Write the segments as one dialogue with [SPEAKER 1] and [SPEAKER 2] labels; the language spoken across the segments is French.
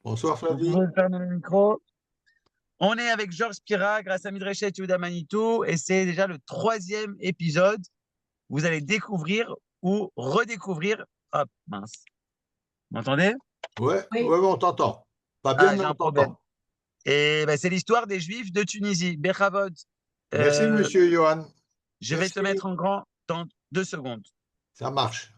[SPEAKER 1] Bonsoir
[SPEAKER 2] Donc,
[SPEAKER 1] Flavie.
[SPEAKER 2] je ferme le micro. On est avec Georges Spira grâce à Midreshet Yehuda Manitou et c'est déjà le 3e épisode. Vous allez découvrir ou redécouvrir. Hop, mince. Vous m'entendez?
[SPEAKER 1] Ouais,
[SPEAKER 3] Oui.
[SPEAKER 1] ouais, on t'entend. Pas bien,
[SPEAKER 2] Ah,
[SPEAKER 1] mais
[SPEAKER 2] j'ai
[SPEAKER 1] on
[SPEAKER 2] un problème.
[SPEAKER 1] t'entend.
[SPEAKER 2] Et ben, c'est l'histoire des Juifs de Tunisie. Bechavod.
[SPEAKER 1] Merci, monsieur Johan.
[SPEAKER 2] Je vais te
[SPEAKER 1] Merci.
[SPEAKER 2] mettre en grand dans 2 secondes.
[SPEAKER 1] Ça marche.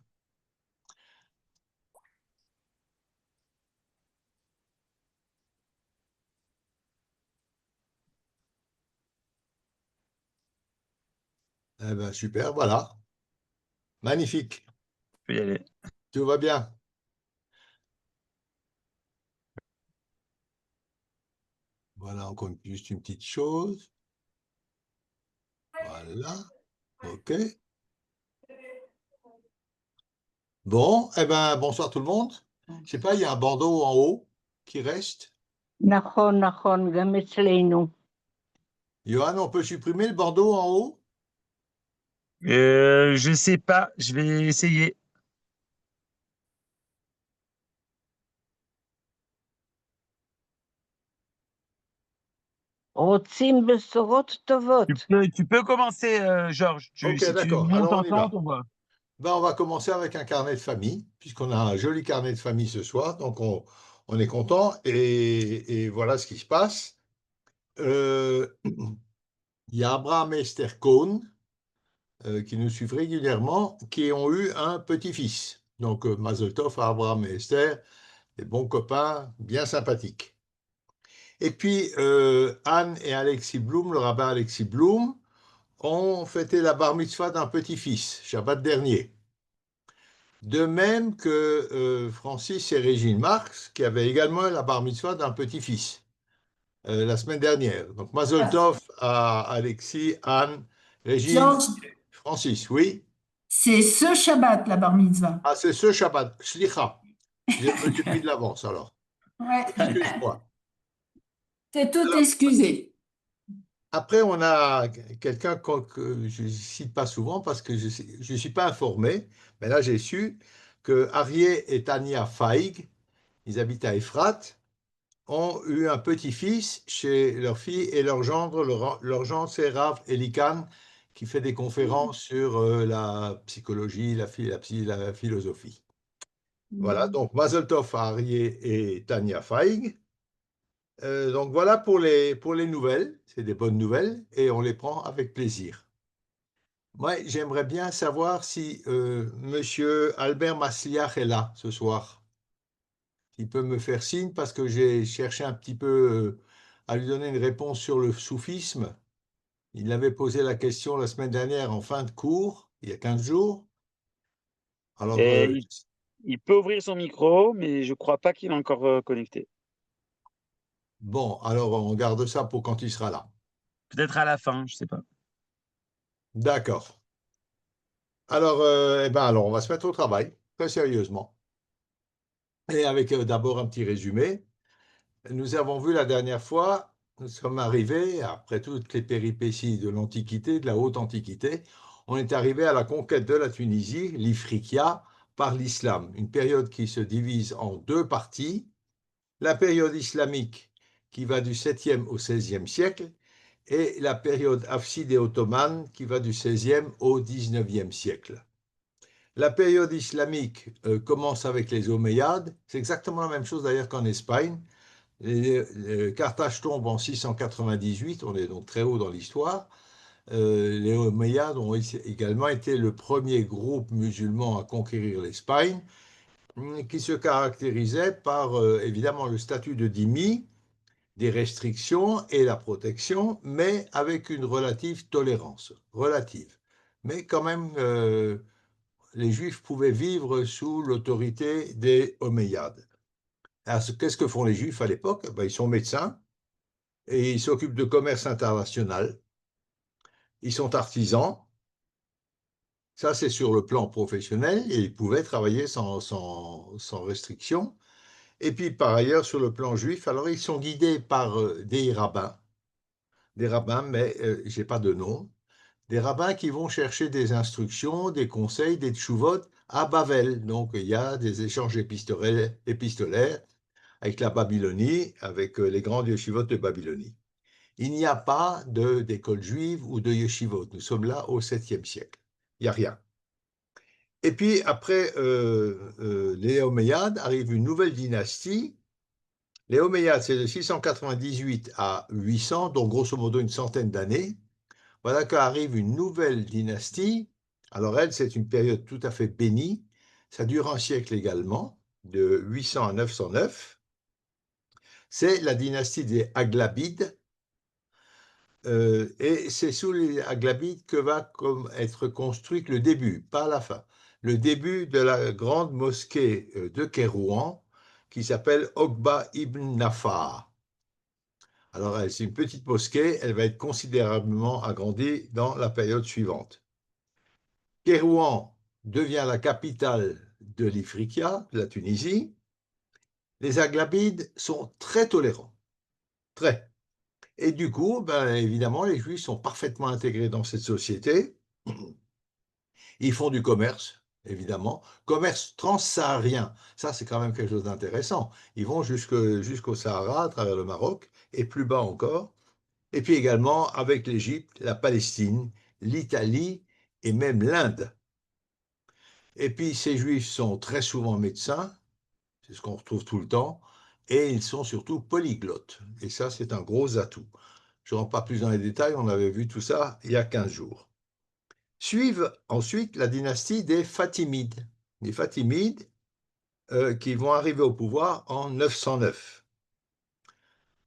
[SPEAKER 1] Eh ben, super, voilà. Magnifique.
[SPEAKER 2] Je peux y aller.
[SPEAKER 1] Tout va bien. Voilà, encore juste une petite chose. Voilà. OK. Bon, eh ben, bonsoir tout le monde. Je sais pas, il y a un bandeau en haut qui reste.
[SPEAKER 3] נכון, נכון, גם אצלנו.
[SPEAKER 1] Johan, on peut supprimer le bandeau en haut?
[SPEAKER 2] Je sais pas. Je vais essayer.
[SPEAKER 3] רוצים בשורות טובות.
[SPEAKER 2] Tu peux commencer, Georges.
[SPEAKER 1] OK,
[SPEAKER 2] Si tu
[SPEAKER 1] d'accord.
[SPEAKER 2] montes
[SPEAKER 1] Alors,
[SPEAKER 2] en
[SPEAKER 1] on y
[SPEAKER 2] temps,
[SPEAKER 1] va.
[SPEAKER 2] on voit.
[SPEAKER 1] Ben, on va commencer avec un carnet de famille, puisqu'on a un joli carnet de famille ce soir, donc on est content et voilà ce qui se passe. Il y a Abraham et Esther Cohn qui nous suivent régulièrement, qui ont eu un petit-fils. Donc Mazel Tov à Abraham et Esther, des bons copains, bien sympathiques. Et puis Anne et Alexis Blum, le rabbin Alexis Blum, ont fêté la bar mitzvah d'un petit-fils, Shabbat dernier. De même que Francis et Régine Marx, qui avaient également la bar mitzvah d'un petit-fils la semaine dernière. Donc, Mazel Tov à Alexis, Anne, Régine,
[SPEAKER 4] Georges,
[SPEAKER 1] Francis, oui.
[SPEAKER 4] c'est ce Shabbat, la bar mitzvah.
[SPEAKER 1] Ah, c'est ce Shabbat, Shlicha. Je me suis pris de l'avance alors.
[SPEAKER 4] Ouais,
[SPEAKER 1] Excuse-moi.
[SPEAKER 4] t'es tout
[SPEAKER 1] Alors,
[SPEAKER 4] excusé.
[SPEAKER 1] après, on a quelqu'un que je ne cite pas souvent parce que je ne suis pas informé, mais là j'ai su que Arié et Tania Faig, ils habitent à Efrat, ont eu un petit-fils chez leur fille et leur gendre. Leur gendre, c'est Rav Elikan, qui fait des conférences sur la psychologie, la philosophie. Voilà, donc Mazel Tov à Arié et Tania Faig. Donc voilà pour les nouvelles, c'est des bonnes nouvelles et on les prend avec plaisir. Moi, j'aimerais bien savoir si Monsieur Albert Masliach est là ce soir. Il peut me faire signe parce que j'ai cherché un petit peu à lui donner une réponse sur le soufisme. Il avait posé la question la semaine dernière en fin de cours, il y a 15 jours. Alors,
[SPEAKER 2] Et il peut ouvrir son micro, mais je crois pas qu'il est encore connecté.
[SPEAKER 1] bon, alors on garde ça pour quand il sera là.
[SPEAKER 2] Peut-être à la fin, je sais pas.
[SPEAKER 1] D'accord. Alors, alors, on va se mettre au travail, très sérieusement. Et avec d'abord un petit résumé. Nous avons vu la dernière fois, nous sommes arrivés, après toutes les péripéties de l'Antiquité, de la Haute Antiquité, on est arrivé à la conquête de la Tunisie, l'Ifriqiya, par l'islam. Une période qui se divise en 2 parties. La période islamique qui va du 7e au 16e siècle et la période hafside et ottomane qui va du 16e au 19e siècle. La période islamique commence avec les Omeyyades. C'est exactement la même chose d'ailleurs qu'en Espagne. Carthage tombe en 698, on est donc très haut dans l'histoire. Les Omeyyades ont également été le premier groupe musulman à conquérir l'Espagne, qui se caractérisait par évidemment le statut de dhimmi, des restrictions et la protection, mais avec une relative tolérance, relative. Mais quand même, les Juifs pouvaient vivre sous l'autorité des Omeyyades. Qu'est-ce que font les Juifs à l'époque? Ils sont médecins et ils s'occupent de commerce international. Ils sont artisans. Ça, c'est sur le plan professionnel et ils pouvaient travailler sans restriction. Et puis, par ailleurs, sur le plan juif, alors ils sont guidés par des rabbins, mais je n'ai pas de nom, des rabbins qui vont chercher des instructions, des conseils, des tchouvot à Bavel. Donc, il y a des échanges épistolaires avec la Babylonie, avec les grandes yeshivot de Babylonie. Il n'y a pas d'école juive ou de yeshivot. Nous sommes là au 7e siècle. Il n'y a rien. Et puis, après les Omeyyades, arrive une nouvelle dynastie. Les Omeyyades, c'est de 698 à 800, donc grosso modo une centaine d'années. Voilà qu'arrive une nouvelle dynastie. Alors elle, c'est une période tout à fait bénie. Ça dure un siècle également, de 800 à 909. C'est la dynastie des Aghlabides. Et c'est sous les Aghlabides que va être construite le début, pas la fin, le début de la grande mosquée de Kérouan, qui s'appelle Okba ibn Nafar. Alors, c'est une petite mosquée, elle va être considérablement agrandie dans la période suivante. Kérouan devient la capitale de l'Ifriqiya, de la Tunisie. Les Aghlabides sont très tolérants, très. Et du coup, ben, évidemment, les Juifs sont parfaitement intégrés dans cette société. Ils font du commerce, évidemment, commerce transsaharien. Ça, c'est quand même quelque chose d'intéressant. Ils vont jusqu'au Sahara, à travers le Maroc, et plus bas encore. Et puis également avec l'Égypte, la Palestine, l'Italie et même l'Inde. Et puis ces Juifs sont très souvent médecins, c'est ce qu'on retrouve tout le temps, et ils sont surtout polyglottes. Et ça, c'est un gros atout. Je ne rentre pas plus dans les détails, on avait vu tout ça il y a 15 jours. Suivent ensuite la dynastie des Fatimides. Les Fatimides qui vont arriver au pouvoir en 909.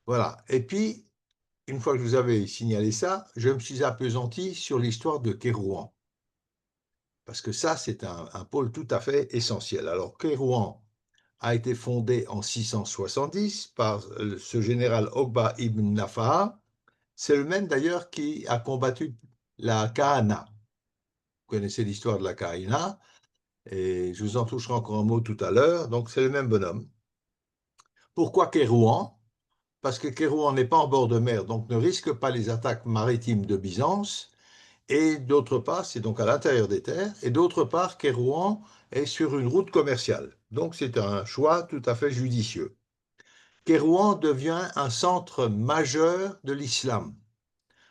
[SPEAKER 1] Voilà. Et puis, une fois que je vous avais signalé ça, je me suis appesanti sur l'histoire de Kérouan. Parce que ça, c'est un pôle tout à fait essentiel. Alors, Kérouan a été fondé en 670 par ce général Okba ibn Nafar. C'est le même d'ailleurs qui a combattu la Kahana. Vous connaissez l'histoire de la Kahana, et je vous en toucherai encore un mot tout à l'heure. Donc, c'est le même bonhomme. Pourquoi Kérouan? Parce que Kérouan n'est pas en bord de mer, donc ne risque pas les attaques maritimes de Byzance. Et d'autre part, c'est donc à l'intérieur des terres. Et d'autre part, Kérouan est sur une route commerciale. Donc, c'est un choix tout à fait judicieux. Kérouan devient un centre majeur de l'islam,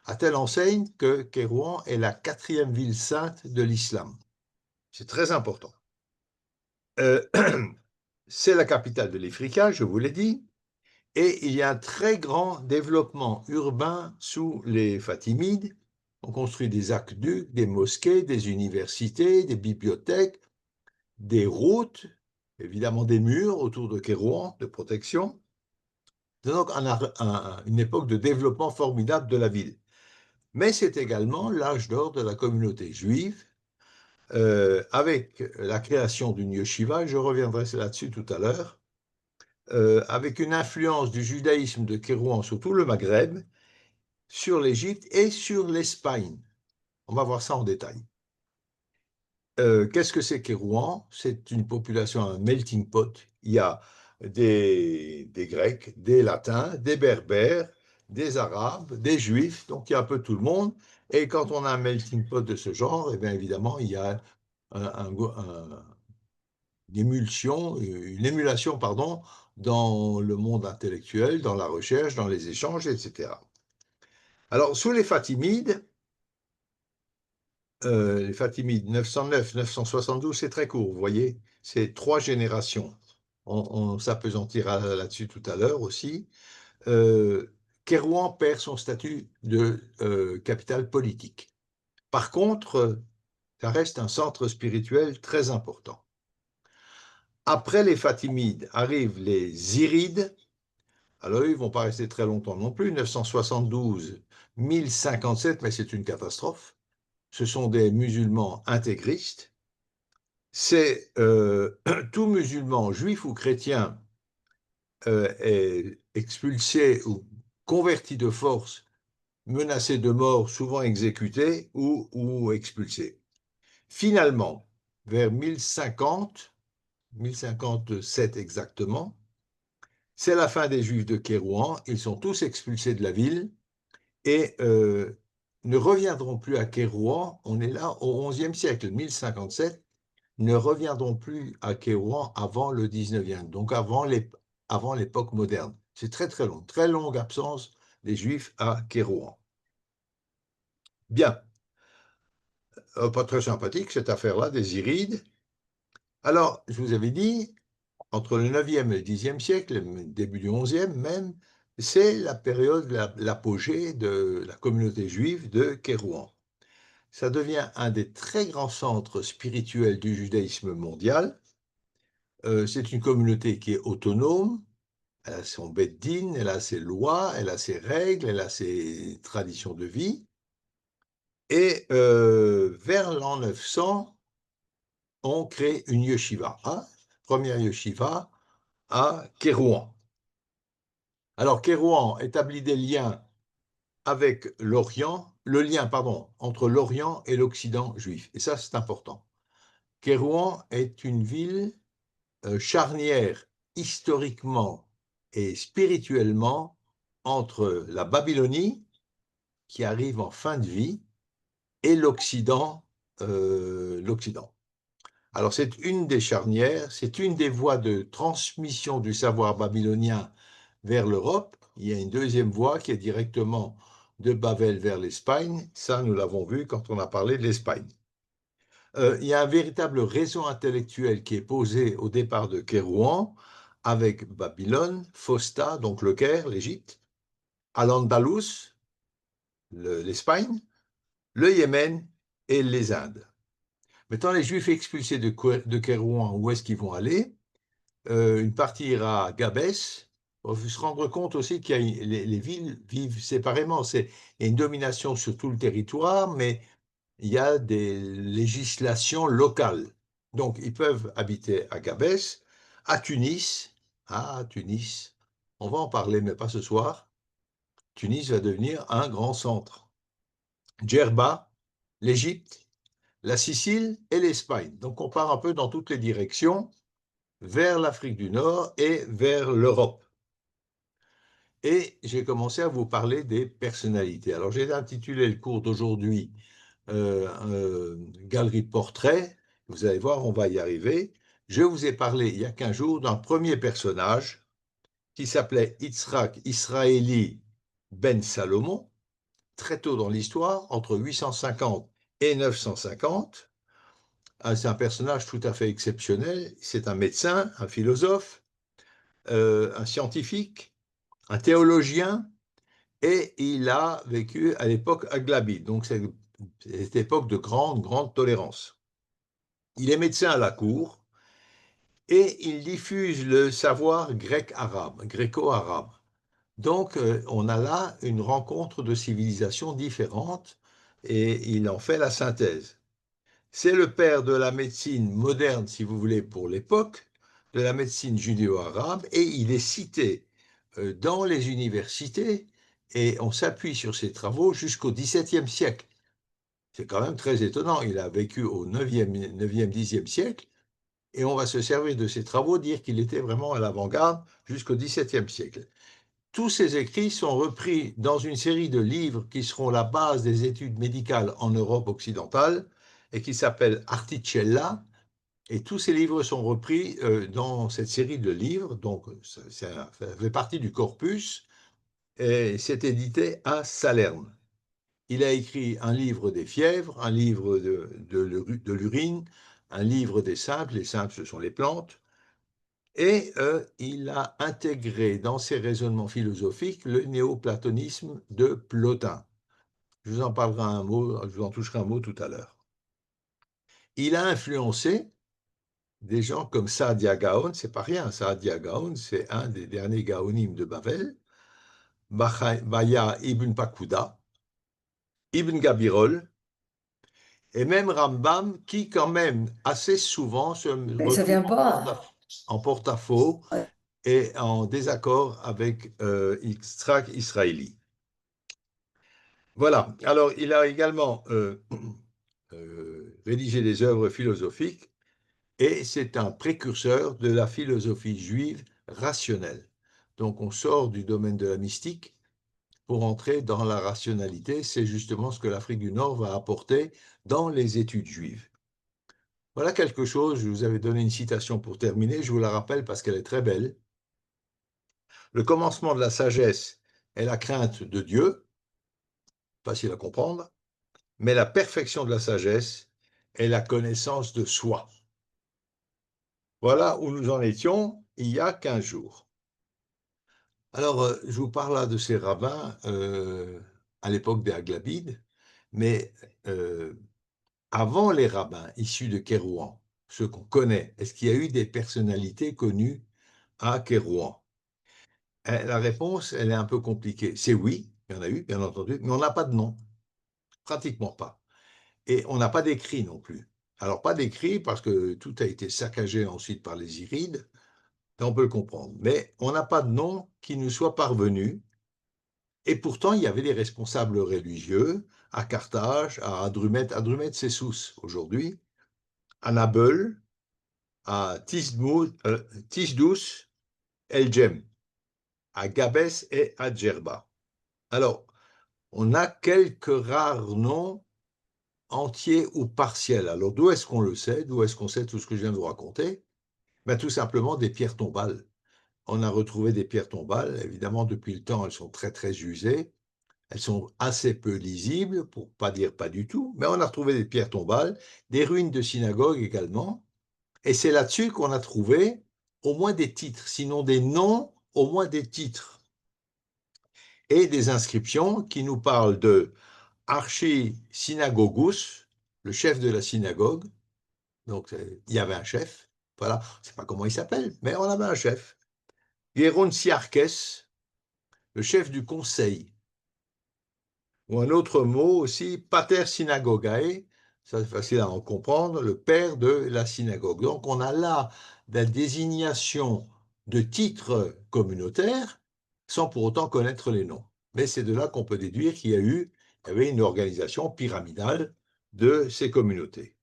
[SPEAKER 1] à telle enseigne que Kérouan est la 4e ville sainte de l'islam. C'est très important. C'est la capitale de l'Ifriqiya, je vous l'ai dit, et il y a un très grand développement urbain sous les Fatimides. On construit des aqueducs, des mosquées, des universités, des bibliothèques, des routes, évidemment des murs autour de Kérouan, de protection. C'est donc une époque de développement formidable de la ville. Mais c'est également l'âge d'or de la communauté juive, avec la création d'une yeshiva, je reviendrai là-dessus tout à l'heure, avec une influence du judaïsme de Kérouan sur tout le Maghreb, sur l'Égypte et sur l'Espagne. On va voir ça en détail. Qu'est-ce que c'est Kérouan? C'est une population, un melting pot. Il y a des Grecs, des Latins, des Berbères, des Arabes, des Juifs, donc il y a un peu tout le monde. Et quand on a un melting pot de ce genre, eh bien évidemment, il y a une émulation, pardon, dans le monde intellectuel, dans la recherche, dans les échanges, etc. Alors, sous les Fatimides 909-972, c'est très court, vous voyez, c'est 3 générations. On s'apesantira là-dessus tout à l'heure aussi. Kérouan perd son statut de capitale politique. Par contre, ça reste un centre spirituel très important. Après les Fatimides arrivent les Zirides. Alors, ils ne vont pas rester très longtemps non plus, 972, 1057, mais c'est une catastrophe. Ce sont des musulmans intégristes. C'est tout musulman, juif ou chrétien, est expulsé ou converti de force, menacé de mort, souvent exécuté ou expulsé. Finalement, vers 1050, 1057 exactement, c'est la fin des Juifs de Kérouan, ils sont tous expulsés de la ville et ne reviendront plus à Kérouan, on est là au XIe siècle, 1057, ne reviendront plus à Kérouan avant le 19e, donc avant avant l'époque moderne. C'est très longue absence des Juifs à Kérouan. Bien, pas très sympathique cette affaire-là, des Irides. Alors, je vous avais dit, entre le 9e et le 10e siècle, début du 11e même, c'est la période, l'apogée de la communauté juive de Kérouan. Ça devient un des très grands centres spirituels du judaïsme mondial. C'est une communauté qui est autonome, elle a son Beth Din, elle a ses lois, elle a ses règles, elle a ses traditions de vie. Et vers l'an 900, on crée une yeshiva, première yeshiva à Kérouan. Alors Kérouan établit des liens avec l'Orient, entre l'Orient et l'Occident juif. Et ça, c'est important. Kérouan est une ville charnière historiquement et spirituellement entre la Babylonie, qui arrive en fin de vie, et l'Occident. Alors c'est une des charnières, c'est une des voies de transmission du savoir babylonien vers l'Europe. Il y a une deuxième voie qui est directement de Babel vers l'Espagne. Ça, nous l'avons vu quand on a parlé de l'Espagne. Il y a un véritable réseau intellectuel qui est posé au départ de Kérouan, avec Babylone, Fosta, donc le Caire, l'Égypte, Al-Andalus, l'Espagne, le Yémen et les Indes. Maintenant, les Juifs expulsés de Kérouan, où est-ce qu'ils vont aller? Une partie ira à Gabès. Il faut se rendre compte aussi que les villes vivent séparément. Il y a une domination sur tout le territoire, mais il y a des législations locales. Donc, ils peuvent habiter à Gabès, à Tunis. Ah, Tunis, on va en parler, mais pas ce soir. Tunis va devenir un grand centre. Djerba, l'Égypte, la Sicile et l'Espagne. Donc, on part un peu dans toutes les directions vers l'Afrique du Nord et vers l'Europe. Et j'ai commencé à vous parler des personnalités. Alors, j'ai intitulé le cours d'aujourd'hui Galerie de portraits. Vous allez voir, on va y arriver. Je vous ai parlé il y a 15 jours d'un premier personnage qui s'appelait Yitzhak Israéli Ben Salomon, très tôt dans l'histoire, entre 850 et 950. C'est un personnage tout à fait exceptionnel. C'est un médecin, un philosophe, un scientifique, un théologien, et il a vécu à l'époque aghlabide, donc c'est cette époque de grande tolérance. Il est médecin à la cour et il diffuse le savoir grec-arabe, gréco-arabe. Donc, on a là une rencontre de civilisations différentes et il en fait la synthèse. C'est le père de la médecine moderne, si vous voulez, pour l'époque, de la médecine judéo-arabe, et il est cité dans les universités, et on s'appuie sur ses travaux jusqu'au XVIIe siècle. C'est quand même très étonnant. Il a vécu au 9e, 10e siècle, et on va se servir de ses travaux, dire qu'il était vraiment à l'avant-garde jusqu'au XVIIe siècle. Tous ces écrits sont repris dans une série de livres qui seront la base des études médicales en Europe occidentale et qui s'appelle Articella. Et tous ces livres sont repris dans cette série de livres. Donc, ça fait partie du corpus et c'est édité à Salerne. Il a écrit un livre des fièvres, un livre de l'urine, un livre des simples. Les simples, ce sont les plantes. Et il a intégré dans ses raisonnements philosophiques le néoplatonisme de Plotin. Je vous en parlerai un mot, je vous en toucherai un mot tout à l'heure. Il a influencé des gens comme Saadia Gaon, c'est pas rien, Saadia Gaon, c'est un des derniers Gaonim de Babel, Baya Ibn Pakuda, Ibn Gabirol, et même Rambam, qui quand même assez souvent se
[SPEAKER 4] Mais ça
[SPEAKER 1] retrouve
[SPEAKER 4] vient pas.
[SPEAKER 1] en porte-à-faux
[SPEAKER 4] Ouais.
[SPEAKER 1] et en désaccord avec Yitzhak Israéli. Voilà, alors il a également rédigé des œuvres philosophiques et c'est un précurseur de la philosophie juive rationnelle. Donc on sort du domaine de la mystique pour entrer dans la rationalité. C'est justement ce que l'Afrique du Nord va apporter dans les études juives. Voilà quelque chose, je vous avais donné une citation pour terminer, je vous la rappelle parce qu'elle est très belle. Le commencement de la sagesse est la crainte de Dieu, facile à comprendre, mais la perfection de la sagesse est la connaissance de soi. Voilà où nous en étions il y a 15 jours. Alors, je vous parle là de ces rabbins à l'époque des Aghlabides, mais avant les rabbins issus de Kérouan, ceux qu'on connaît, est-ce qu'il y a eu des personnalités connues à Kérouan? La réponse, elle est un peu compliquée. C'est oui, il y en a eu, bien entendu, mais on n'a pas de nom, pratiquement pas. Et on n'a pas d'écrit non plus. Alors, pas d'écrit parce que tout a été saccagé ensuite par les Irides, on peut le comprendre. Mais on n'a pas de nom qui nous soit parvenu. Et pourtant, il y avait des responsables religieux à Carthage, à Adrumète c'est Sousse aujourd'hui, à Nabeul, à Tisdous, El Jem, à Gabès et à Djerba. Alors, on a quelques rares noms entiers ou partiels. Alors, d'où est-ce qu'on le sait? D'où est-ce qu'on sait tout ce que je viens de vous raconter? Ben, tout simplement des pierres tombales. On a retrouvé des pierres tombales. Évidemment, depuis le temps, elles sont très, très usées. Elles sont assez peu lisibles, pour ne pas dire pas du tout, mais on a retrouvé des pierres tombales, des ruines de synagogues également, et c'est là-dessus qu'on a trouvé au moins des titres, sinon des noms, au moins des titres, et des inscriptions qui nous parlent de Archi-Synagogus, le chef de la synagogue, donc il y avait un chef, voilà, je ne sais pas comment il s'appelle, mais on avait un chef. Géron Siarkes, le chef du conseil, ou un autre mot aussi, pater synagogae, ça c'est facile à en comprendre, le père de la synagogue. Donc on a là la désignation de titres communautaires sans pour autant connaître les noms. Mais c'est de là qu'on peut déduire qu'il y avait une organisation pyramidale de ces communautés.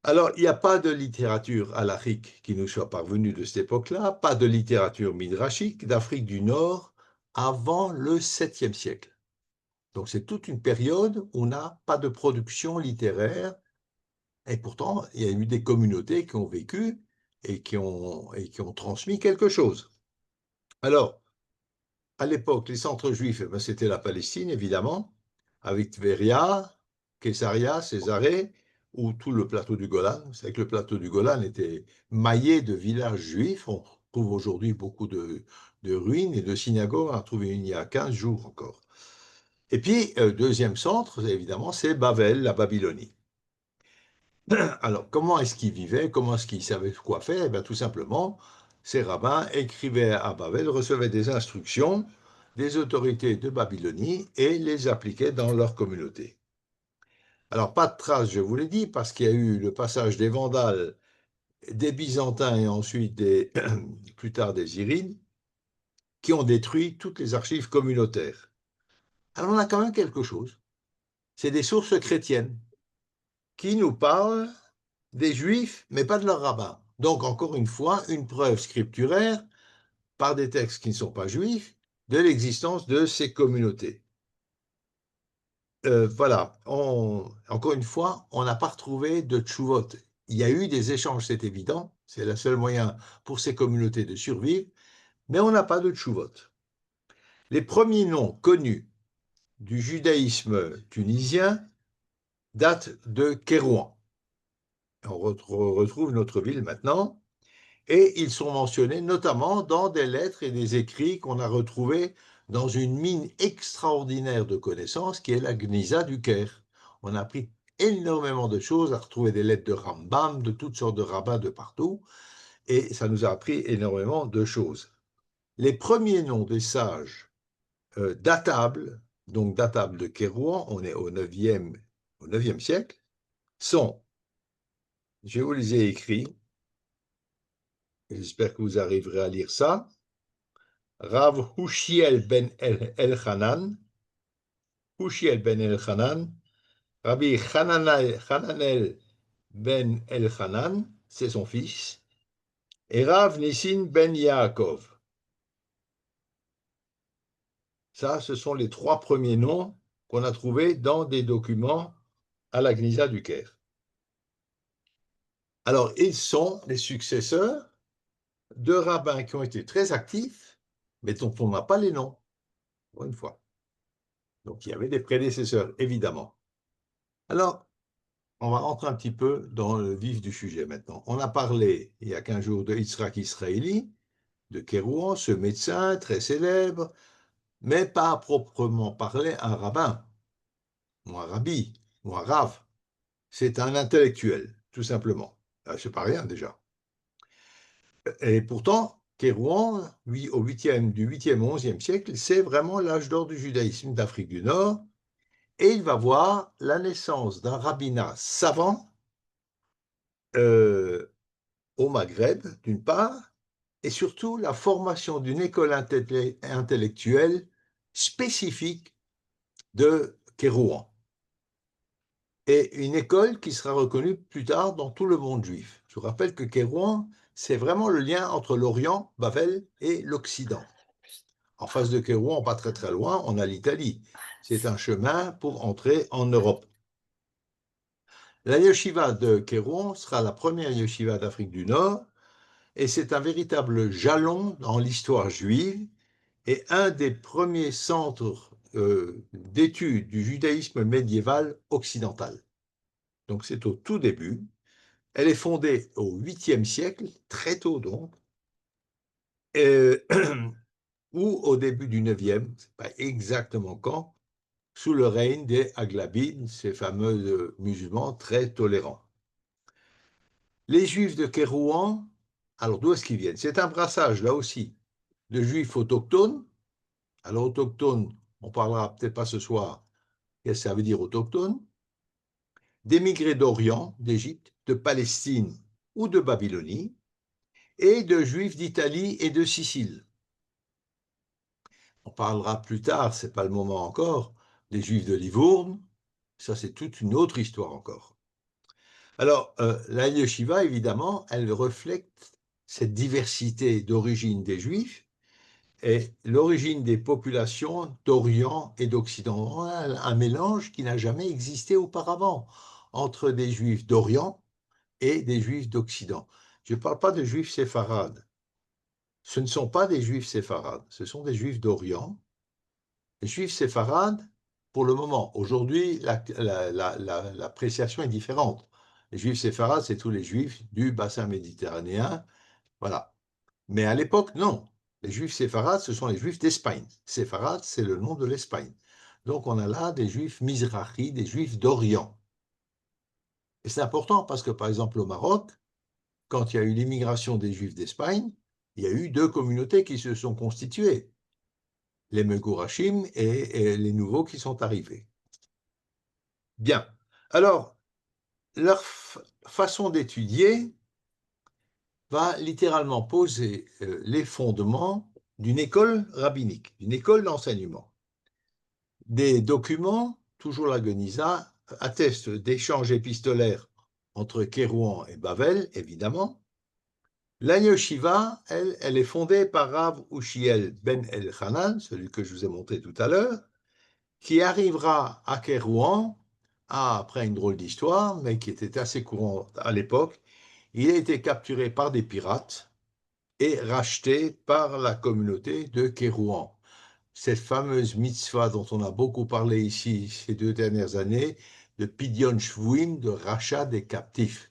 [SPEAKER 1] Alors, il n'y a pas de littérature halachique qui nous soit parvenue de cette époque-là, pas de littérature midrashique d'Afrique du Nord avant le 7e siècle. Donc c'est toute une période où on n'a pas de production littéraire, et pourtant il y a eu des communautés qui ont vécu et qui ont transmis quelque chose. Alors, à l'époque, les centres juifs, c'était la Palestine, évidemment, avec Tveria, Caesarea, Césarée, ou tout le plateau du Golan. C'est vrai que le plateau du Golan était maillé de villages juifs. On trouve aujourd'hui beaucoup de ruines et de synagogues. On en a trouvé une il y a 15 jours encore. Et puis, deuxième centre, évidemment, c'est Babel, la Babylonie. Alors, comment est-ce qu'ils vivaient? Comment est-ce qu'ils savaient quoi faire? Eh bien, tout simplement, ces rabbins écrivaient à Babel, recevaient des instructions des autorités de Babylonie et les appliquaient dans leur communauté. Alors, pas de traces, je vous l'ai dit, parce qu'il y a eu le passage des Vandales, des Byzantins et ensuite plus tard des Irides, qui ont détruit toutes les archives communautaires. Alors, on a quand même quelque chose. C'est des sources chrétiennes qui nous parlent des Juifs, mais pas de leurs rabbins. Donc, encore une fois, une preuve scripturaire, par des textes qui ne sont pas juifs, de l'existence de ces communautés. Voilà, encore une fois, on n'a pas retrouvé de tchouvot. Il y a eu des échanges, c'est évident, c'est le seul moyen pour ces communautés de survivre, mais on n'a pas de tchouvot. Les premiers noms connus du judaïsme tunisien datent de Kérouan. On retrouve notre ville maintenant, et ils sont mentionnés notamment dans des lettres et des écrits qu'on a retrouvés dans une mine extraordinaire de connaissances qui est la Gnisa du Caire. On a appris énormément de choses, à retrouver des lettres de Rambam, de toutes sortes de rabbins de partout, et ça nous a appris énormément de choses. Les premiers noms des sages datables, donc datables de Kérouan, on est au 9e siècle, sont, je vous les ai écrits, j'espère que vous arriverez à lire ça, Rav Hushiel ben El-Hanan, Rabbi Hananel ben El-Hanan, c'est son fils, et Rav Nissin ben Yaakov. Ça, ce sont les 3 premiers noms qu'on a trouvés dans des documents à la Gnisa du Caire. Alors, ils sont les successeurs de rabbins qui ont été très actifs, mais dont on n'a pas les noms, pour une fois. Donc, il y avait des prédécesseurs, évidemment. Alors, on va rentrer un petit peu dans le vif du sujet maintenant. On a parlé, il y a 15 jours, de Yitzhak Israéli, de Kérouan, ce médecin très célèbre, mais pas à proprement parler un rabbin, ou un rabbi, ou un rave. C'est un intellectuel, tout simplement. C'est pas rien, déjà. Et pourtant, Kérouan, au 8e, du 8e au 11e siècle, c'est vraiment l'âge d'or du judaïsme d'Afrique du Nord, et il va voir la naissance d'un rabbinat savant au Maghreb, d'une part, et surtout la formation d'une école intellectuelle spécifique de Kérouan, et une école qui sera reconnue plus tard dans tout le monde juif. Je vous rappelle que Kérouan, c'est vraiment le lien entre l'Orient, Babel, et l'Occident. En face de Kérouan, pas très très loin, on a l'Italie. C'est un chemin pour entrer en Europe. La yeshiva de Kérouan sera la première yeshiva d'Afrique du Nord, et c'est un véritable jalon dans l'histoire juive et un des premiers centres d'études du judaïsme médiéval occidental. Donc c'est au tout début. Elle est fondée au 8e siècle, très tôt donc, ou au début du 9e, pas exactement quand, sous le règne des Aghlabides, ces fameux musulmans très tolérants. Les Juifs de Kérouan, alors d'où est-ce qu'ils viennent? C'est un brassage, là aussi, de Juifs autochtones. Alors autochtones, on parlera peut-être pas ce soir, qu'est-ce que ça veut dire autochtone, d'émigrés d'Orient, d'Égypte, de Palestine ou de Babylonie, et de Juifs d'Italie et de Sicile. On parlera plus tard, ce n'est pas le moment encore, des Juifs de Livourne, ça c'est toute une autre histoire encore. Alors, la yeshiva, évidemment, elle reflète cette diversité d'origine des Juifs et l'origine des populations d'Orient et d'Occident. Un mélange qui n'a jamais existé auparavant entre des Juifs d'Orient et des Juifs d'Occident. Je ne parle pas de Juifs séfarades. Ce ne sont pas des Juifs séfarades, ce sont des Juifs d'Orient. Les Juifs séfarades, pour le moment, aujourd'hui, l'appréciation est différente. Les Juifs séfarades, c'est tous les Juifs du bassin méditerranéen, voilà. Mais à l'époque, non. Les Juifs séfarades, ce sont les Juifs d'Espagne. Séfarades, c'est le nom de l'Espagne. Donc on a là des Juifs Mizrahi, des Juifs d'Orient. Et c'est important parce que, par exemple, au Maroc, quand il y a eu l'immigration des Juifs d'Espagne, il y a eu deux communautés qui se sont constituées, les Megourachim et les nouveaux qui sont arrivés. Bien. Alors, leur façon d'étudier va littéralement poser les fondements d'une école rabbinique, d'une école d'enseignement. Des documents, toujours la Geniza, attestent d'échanges épistolaires entre Kérouan et Bavel, évidemment. La yeshiva, elle est fondée par Rav Ushiel ben El-Hanan, celui que je vous ai montré tout à l'heure, qui arrivera à Kérouan, après une drôle d'histoire, mais qui était assez courante à l'époque. Il a été capturé par des pirates et racheté par la communauté de Kérouan. Cette fameuse mitzvah dont on a beaucoup parlé ici ces 2 dernières années, de Pidyon Shvuim, de rachat des captifs.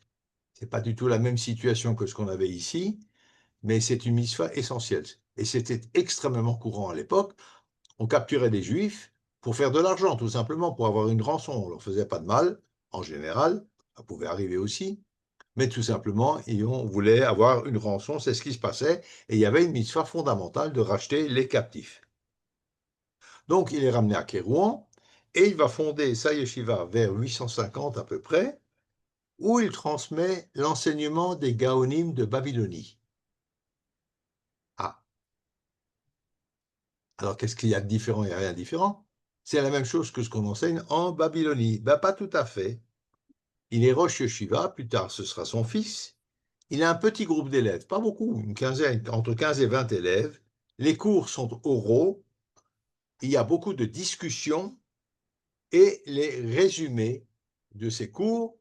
[SPEAKER 1] Ce n'est pas du tout la même situation que ce qu'on avait ici, mais c'est une mitzvah essentielle. Et c'était extrêmement courant à l'époque. On capturait des juifs pour faire de l'argent, tout simplement, pour avoir une rançon. On ne leur faisait pas de mal, en général, ça pouvait arriver aussi, mais tout simplement, on voulait avoir une rançon, c'est ce qui se passait, et il y avait une mitzvah fondamentale de racheter les captifs. Donc, il est ramené à Kérouan, et il va fonder sa yeshiva vers 850 à peu près, où il transmet l'enseignement des Gaonim de Babylonie. Ah, alors qu'est-ce qu'il y a de différent? Il n'y a rien de différent. C'est la même chose que ce qu'on enseigne en Babylonie. Ben, pas tout à fait. Il est Rosh Yeshiva, plus tard ce sera son fils. Il a un petit groupe d'élèves, pas beaucoup, une quinzaine, entre 15 et 20 élèves. Les cours sont oraux, il y a beaucoup de discussions et les résumés de ces cours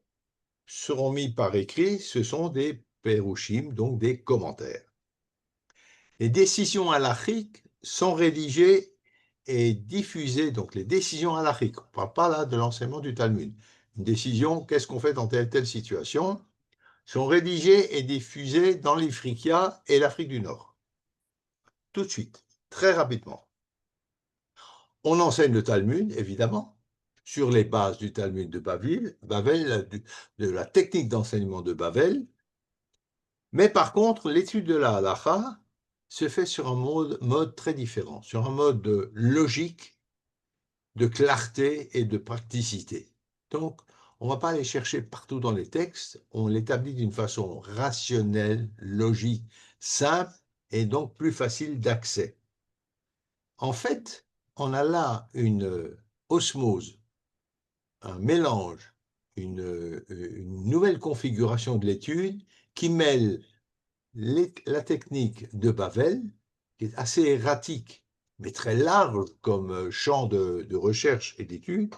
[SPEAKER 1] seront mis par écrit, ce sont des perushim, donc des commentaires. Les décisions halachiques sont rédigées et diffusées, donc les décisions halachiques, on ne parle pas là de l'enseignement du Talmud. Une décision, qu'est-ce qu'on fait dans telle situation, sont rédigées et diffusées dans l'Ifriqiya et l'Afrique du Nord. Tout de suite, très rapidement. On enseigne le Talmud, évidemment, sur les bases du Talmud de Bavel, de la technique d'enseignement de Bavel, mais par contre, l'étude de la halacha se fait sur un mode très différent, sur un mode de logique, de clarté et de praticité. Donc, on ne va pas aller chercher partout dans les textes, on l'établit d'une façon rationnelle, logique, simple et donc plus facile d'accès. En fait, on a là une osmose, un mélange, une nouvelle configuration de l'étude qui mêle la technique de Bavel, qui est assez erratique, mais très large comme champ de recherche et d'étude,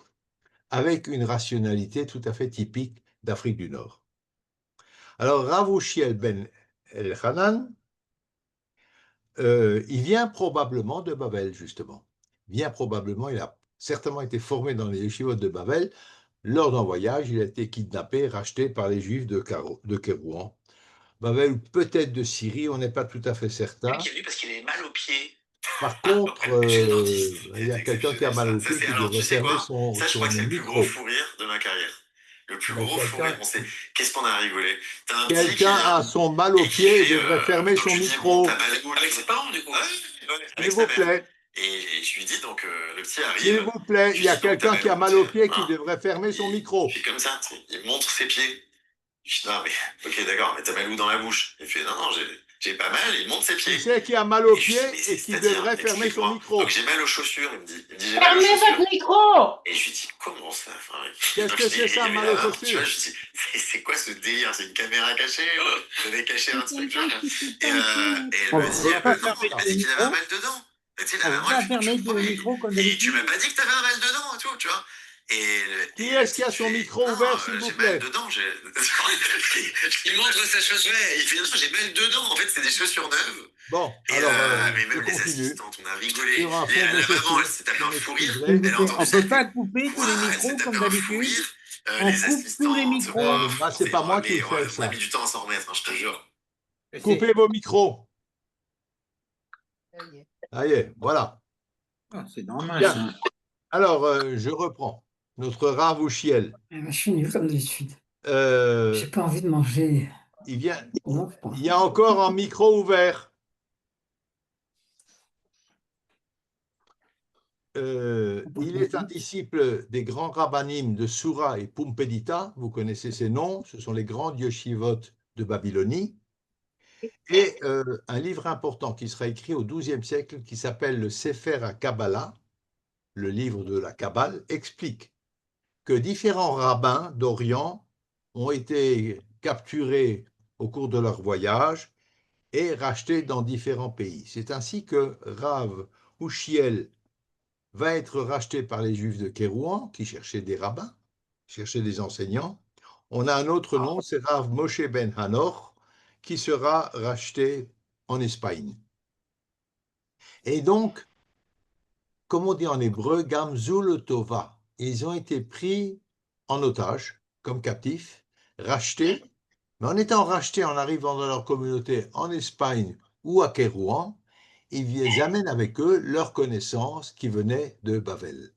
[SPEAKER 1] avec une rationalité tout à fait typique d'Afrique du Nord. Alors, Rav Ushiel ben Elchanan, il vient probablement de Babel, justement. Il a certainement été formé dans les yeshivot de Babel. Lors d'un voyage, il a été kidnappé, racheté par les Juifs de Kérouan. Babel, ou peut-être de Syrie, on n'est pas tout à fait certain.
[SPEAKER 5] Qui est venu parce qu'il avait mal aux pieds.
[SPEAKER 1] Par contre,
[SPEAKER 5] Chez le dentiste.
[SPEAKER 1] il y a quelqu'un qui a mal au pied qui devrait fermer son
[SPEAKER 5] Ça, je crois que c'est le plus
[SPEAKER 1] micro.
[SPEAKER 5] gros fou rire de ma carrière. Le plus gros fou rire. Qu'est-ce qu'on a rigolé?
[SPEAKER 1] Quelqu'un a son mal au pied et devrait fermer son micro.
[SPEAKER 5] Avec ses parents, du coup.
[SPEAKER 1] S'il vous plaît.
[SPEAKER 5] Et je lui dis donc, le petit arrive.
[SPEAKER 1] S'il vous plaît, il y a quelqu'un qui a mal au pied qui devrait fermer son micro.
[SPEAKER 5] Il fait comme ça, il montre ses pieds. Je dis non, mais ok, d'accord, mais t'as mal où dans la bouche? Il fait non, j'ai pas mal, il monte ses pieds.
[SPEAKER 1] Qui c'est qui a mal au pied et qui devrait fermer son micro?
[SPEAKER 5] Donc j'ai mal aux chaussures, il me dit
[SPEAKER 3] Fermez votre micro!
[SPEAKER 5] Et je lui dis comment ça?
[SPEAKER 1] Qu'est-ce que c'est ça, mal aux chaussures?
[SPEAKER 5] Tu vois, je dis c'est quoi ce délire? C'est une caméra cachée? Je vais cacher un truc. Et elle me dit il m'a dit qu'il avait un mal dedans. Et tu sais,
[SPEAKER 6] On va fermer le micro comme
[SPEAKER 5] et tu
[SPEAKER 6] d'habitude.
[SPEAKER 5] m'as pas dit que t'avais un mal dedans et tout, tu vois.
[SPEAKER 1] Qui est-ce qui a son micro ouvert, s'il vous plaît?
[SPEAKER 5] J'ai mal dedans. Il montre sa chaussure. Il fait non, j'ai mal dedans. En fait, c'est des chaussures neuves.
[SPEAKER 1] Bon,
[SPEAKER 5] et
[SPEAKER 1] alors,
[SPEAKER 5] mais même les
[SPEAKER 1] continue.
[SPEAKER 5] assistantes, on a rigolé.
[SPEAKER 1] Sur un fond de
[SPEAKER 5] La
[SPEAKER 1] chaussures.
[SPEAKER 5] maman, elle s'est tapée un fou rire.
[SPEAKER 6] On ne peut pas couper tous les micros comme d'habitude. On coupe tous les micros.
[SPEAKER 1] Bah, c'est pas moi qui fais
[SPEAKER 5] On a
[SPEAKER 1] ça.
[SPEAKER 5] mis du temps à s'en remettre, je te jure.
[SPEAKER 1] Coupez vos micros. Ça y est, voilà.
[SPEAKER 6] Ah, c'est dommage.
[SPEAKER 1] Bien.
[SPEAKER 6] Ça.
[SPEAKER 1] Alors, je reprends. Notre Rav Ushiel.
[SPEAKER 7] Je suis nul comme d'habitude. J'ai pas envie de manger.
[SPEAKER 1] Il y a encore un micro ouvert. Il est un disciple des grands rabbanim de Soura et Pumpedita. Vous connaissez ces noms. Ce sont les grands yeshivot de Babylonie. Et un livre important qui sera écrit au XIIe siècle qui s'appelle le Sefer HaKabbalah, le livre de la Kabbale, explique que différents rabbins d'Orient ont été capturés au cours de leur voyage et rachetés dans différents pays. C'est ainsi que Rav Ushiel va être racheté par les Juifs de Kérouan, qui cherchaient des rabbins, cherchaient des enseignants. On a un autre nom, c'est Rav Moshe ben Hanor, qui sera racheté en Espagne. Et donc, comme on dit en hébreu, Gamzul Tova, ils ont été pris en otage, comme captifs, rachetés, mais en étant rachetés, en arrivant dans leur communauté en Espagne ou à Kérouan, ils amènent avec eux leurs connaissances qui venaient de Babel.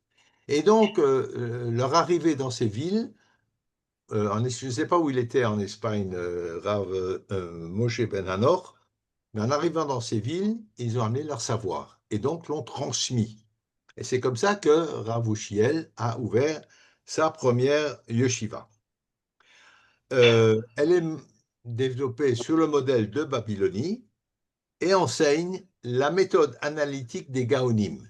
[SPEAKER 1] Et donc, leur arrivée dans ces villes, je ne sais pas où il était en Espagne, Rav Moshe ben Hanor, mais en arrivant dans ces villes, ils ont amené leur savoir et donc l'ont transmis. Et c'est comme ça que Rav Ushiel a ouvert sa première yeshiva. Elle est développée sur le modèle de Babylonie et enseigne la méthode analytique des Gaonim,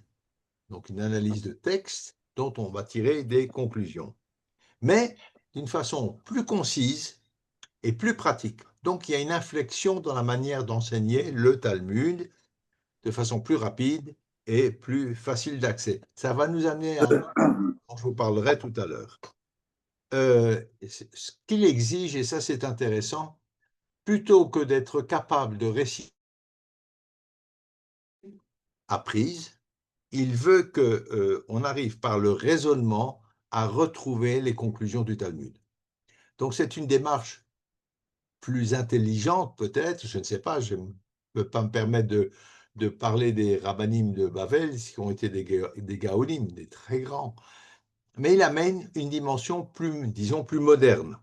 [SPEAKER 1] donc une analyse de texte dont on va tirer des conclusions, mais d'une façon plus concise et plus pratique. Donc il y a une inflexion dans la manière d'enseigner le Talmud de façon plus rapide et plus facile d'accès. Ça va nous amener à un dont je vous parlerai tout à l'heure. Ce qu'il exige, et ça c'est intéressant, plutôt que d'être capable de réciter apprise. Il veut qu'on arrive par le raisonnement à retrouver les conclusions du Talmud. Donc c'est une démarche plus intelligente peut-être, je ne sais pas, je ne peux pas me permettre de parler des rabbinim de Bavel, qui ont été des gaonim, des très grands, mais il amène une dimension plus, disons, plus moderne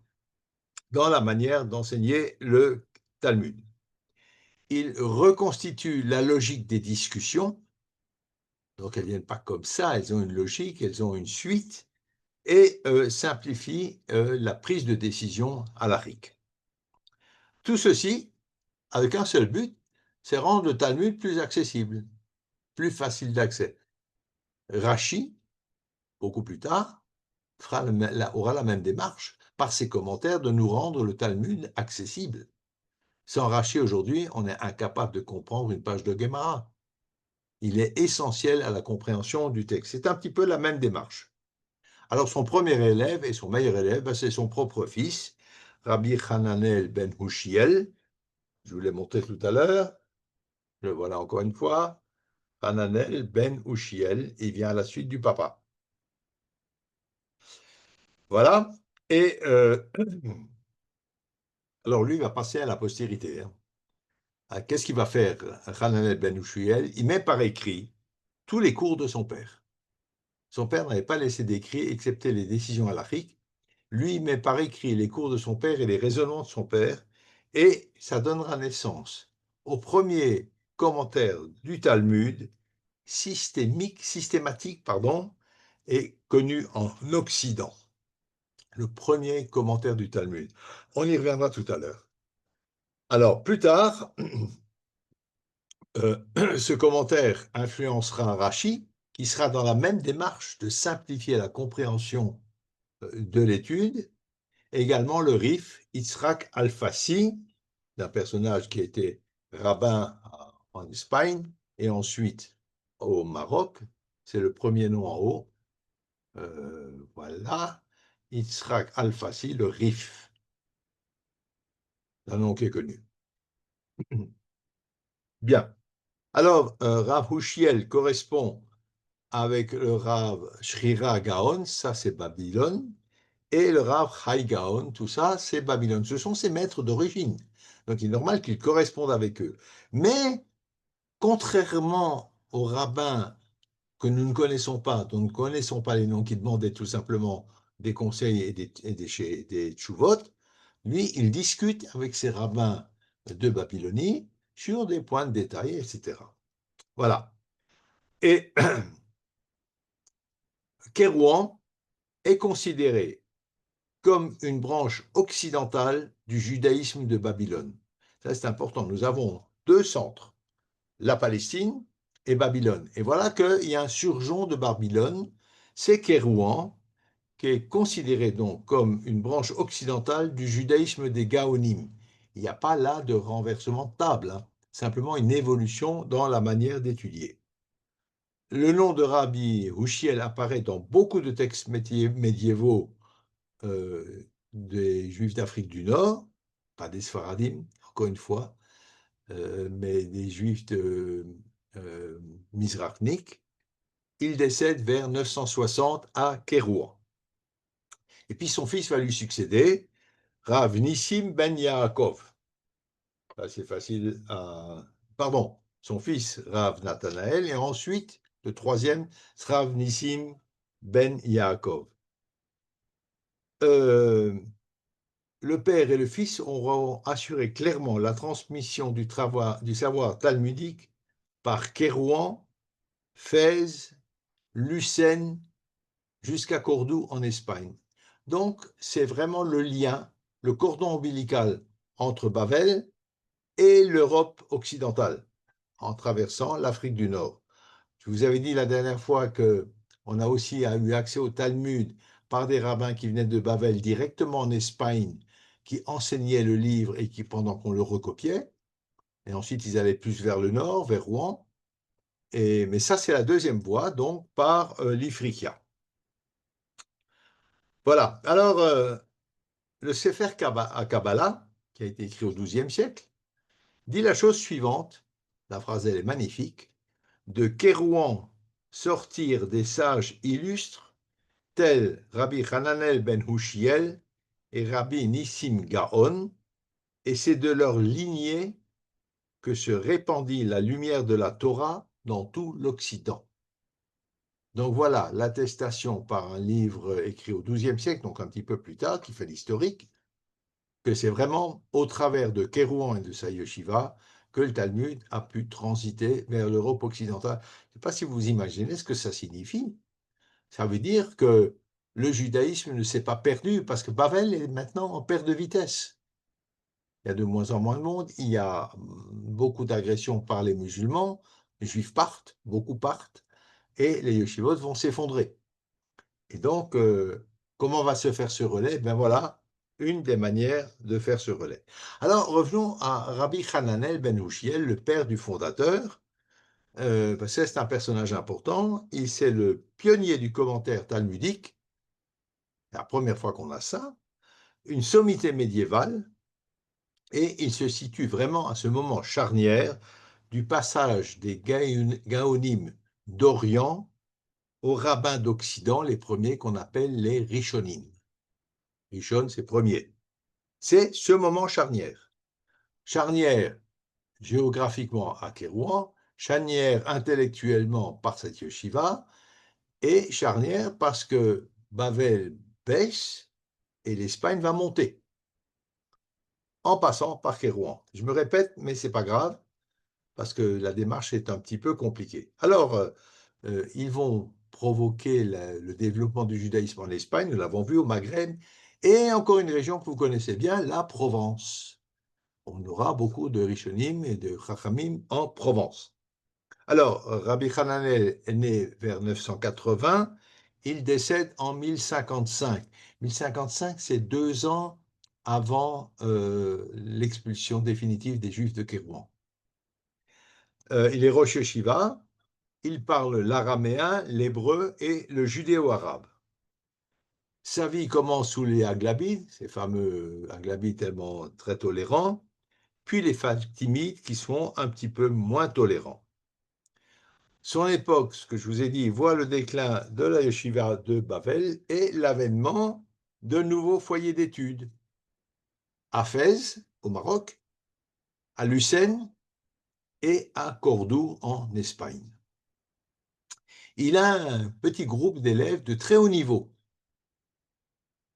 [SPEAKER 1] dans la manière d'enseigner le Talmud. Il reconstitue la logique des discussions, donc elles ne viennent pas comme ça, elles ont une logique, elles ont une suite, et simplifie la prise de décision halachique. Tout ceci avec un seul but, c'est rendre le Talmud plus accessible, plus facile d'accès. Rashi, beaucoup plus tard, aura la même démarche par ses commentaires de nous rendre le Talmud accessible. Sans Rashi, aujourd'hui, on est incapable de comprendre une page de Gemara. Il est essentiel à la compréhension du texte. C'est un petit peu la même démarche. Alors, son premier élève et son meilleur élève, c'est son propre fils, Rabbi Hananel ben Hushiel. Je vous l'ai montré tout à l'heure. Le voilà encore une fois. Hananel ben Hushiel, il vient à la suite du papa. Voilà. Et alors, lui va passer à la postérité. Qu'est-ce qu'il va faire, Hananel ben Hushiel? Il met par écrit tous les cours de son père. Son père n'avait pas laissé d'écrit, excepté les décisions halachiques. Lui, il met par écrit les cours de son père et les raisonnements de son père, et ça donnera naissance au premier commentaire du Talmud systématique, et connu en Occident. Le premier commentaire du Talmud. On y reviendra tout à l'heure. Alors, plus tard, ce commentaire influencera Rashi, qui sera dans la même démarche de simplifier la compréhension de l'étude. Également le Rif Yitzhak Alfassi, d'un personnage qui était rabbin en Espagne et ensuite au Maroc. C'est le premier nom en haut. Voilà. Yitzhak Alfassi, le Rif. Un nom qui est connu. Bien. Alors, Rav Hushiel correspond avec le Rav Shrira Gaon, ça c'est Babylone, et le Rav Chai Gaon, tout ça c'est Babylone. Ce sont ses maîtres d'origine. Donc il est normal qu'ils correspondent avec eux. Mais, contrairement aux rabbins que nous ne connaissons pas, dont nous ne connaissons pas les noms, qui demandaient tout simplement des conseils et des tchouvot, lui, il discute avec ses rabbins de Babylonie sur des points de détail, etc. Voilà. Et Kérouan est considéré comme une branche occidentale du judaïsme de Babylone. Ça, c'est important. Nous avons deux centres, la Palestine et Babylone. Et voilà qu'il y a un surgeon de Babylone, c'est Kérouan, qui est considéré donc comme une branche occidentale du judaïsme des Gaonim. Il n'y a pas là de renversement de table, simplement une évolution dans la manière d'étudier. Le nom de Rabbi Hushiel apparaît dans beaucoup de textes médiévaux des Juifs d'Afrique du Nord, pas des Sfaradim, encore une fois, mais des Juifs de Mizrachnik. Il décède vers 960 à Kérouan. Et puis son fils va lui succéder, Rav Nissim ben Yaakov. Là, c'est facile à... Pardon, son fils, Rav Nathanaël, et ensuite, le troisième, Rav Nissim ben Yaakov. Le père et le fils auront assuré clairement la transmission du savoir talmudique par Kérouan, Fès, Lucène, jusqu'à Cordoue en Espagne. Donc, c'est vraiment le lien, le cordon ombilical entre Babel et l'Europe occidentale, en traversant l'Afrique du Nord. Je vous avais dit la dernière fois qu'on a aussi eu accès au Talmud par des rabbins qui venaient de Babel directement en Espagne, qui enseignaient le livre et qui, pendant qu'on le recopiait, et ensuite ils allaient plus vers le nord, vers Rouen. Mais ça, c'est la deuxième voie, donc par l'Ifriqiya. Voilà. Alors, le Sefer Kabbalah, qui a été écrit au XIIe siècle, dit la chose suivante, la phrase elle est magnifique: de Kérouan sortirent des sages illustres tels Rabbi Hananel ben Hushiel et Rabbi Nissim Gaon, et c'est de leur lignée que se répandit la lumière de la Torah dans tout l'Occident. Donc voilà l'attestation par un livre écrit au XIIe siècle, donc un petit peu plus tard, qui fait l'historique, que c'est vraiment au travers de Kérouan et de sa yeshiva que le Talmud a pu transiter vers l'Europe occidentale. Je ne sais pas si vous imaginez ce que ça signifie. Ça veut dire que le judaïsme ne s'est pas perdu, parce que Babel est maintenant en perte de vitesse. Il y a de moins en moins de monde, il y a beaucoup d'agressions par les musulmans, les juifs partent, beaucoup partent, et les yeshivot vont s'effondrer. Et donc, comment va se faire ce relais? Ben voilà, une des manières de faire ce relais. Alors, revenons à Rabbi Hananel ben Hushiel, le père du fondateur. C'est un personnage important. C'est le pionnier du commentaire talmudique. C'est la première fois qu'on a ça. Une sommité médiévale. Et il se situe vraiment à ce moment charnière du passage des Gaonim d'Orient aux rabbins d'Occident, les premiers qu'on appelle les Rishonim. Rishon, c'est premier. C'est ce moment charnière. Charnière géographiquement à Kérouan, charnière intellectuellement par cette yeshiva, et charnière parce que Bavel baisse et l'Espagne va monter, en passant par Kérouan. Je me répète, mais ce n'est pas grave, parce que la démarche est un petit peu compliquée. Alors, ils vont provoquer le développement du judaïsme en Espagne, nous l'avons vu au Maghreb, et encore une région que vous connaissez bien, la Provence. On aura beaucoup de Rishonim et de Chachamim en Provence. Alors, Rabbi Hananel est né vers 980, il décède en 1055. 1055, c'est 2 ans avant l'expulsion définitive des Juifs de Kérouan. Il est Rosh Yeshiva, il parle l'araméen, l'hébreu et le judéo-arabe. Sa vie commence sous les Aghlabides, ces fameux Aghlabides tellement très tolérants, puis les Fatimides qui sont un petit peu moins tolérants. Son époque, ce que je vous ai dit, voit le déclin de la yeshiva de Bavel et l'avènement de nouveaux foyers d'études à Fès, au Maroc, à Lucène et à Cordoue, en Espagne. Il a un petit groupe d'élèves de très haut niveau.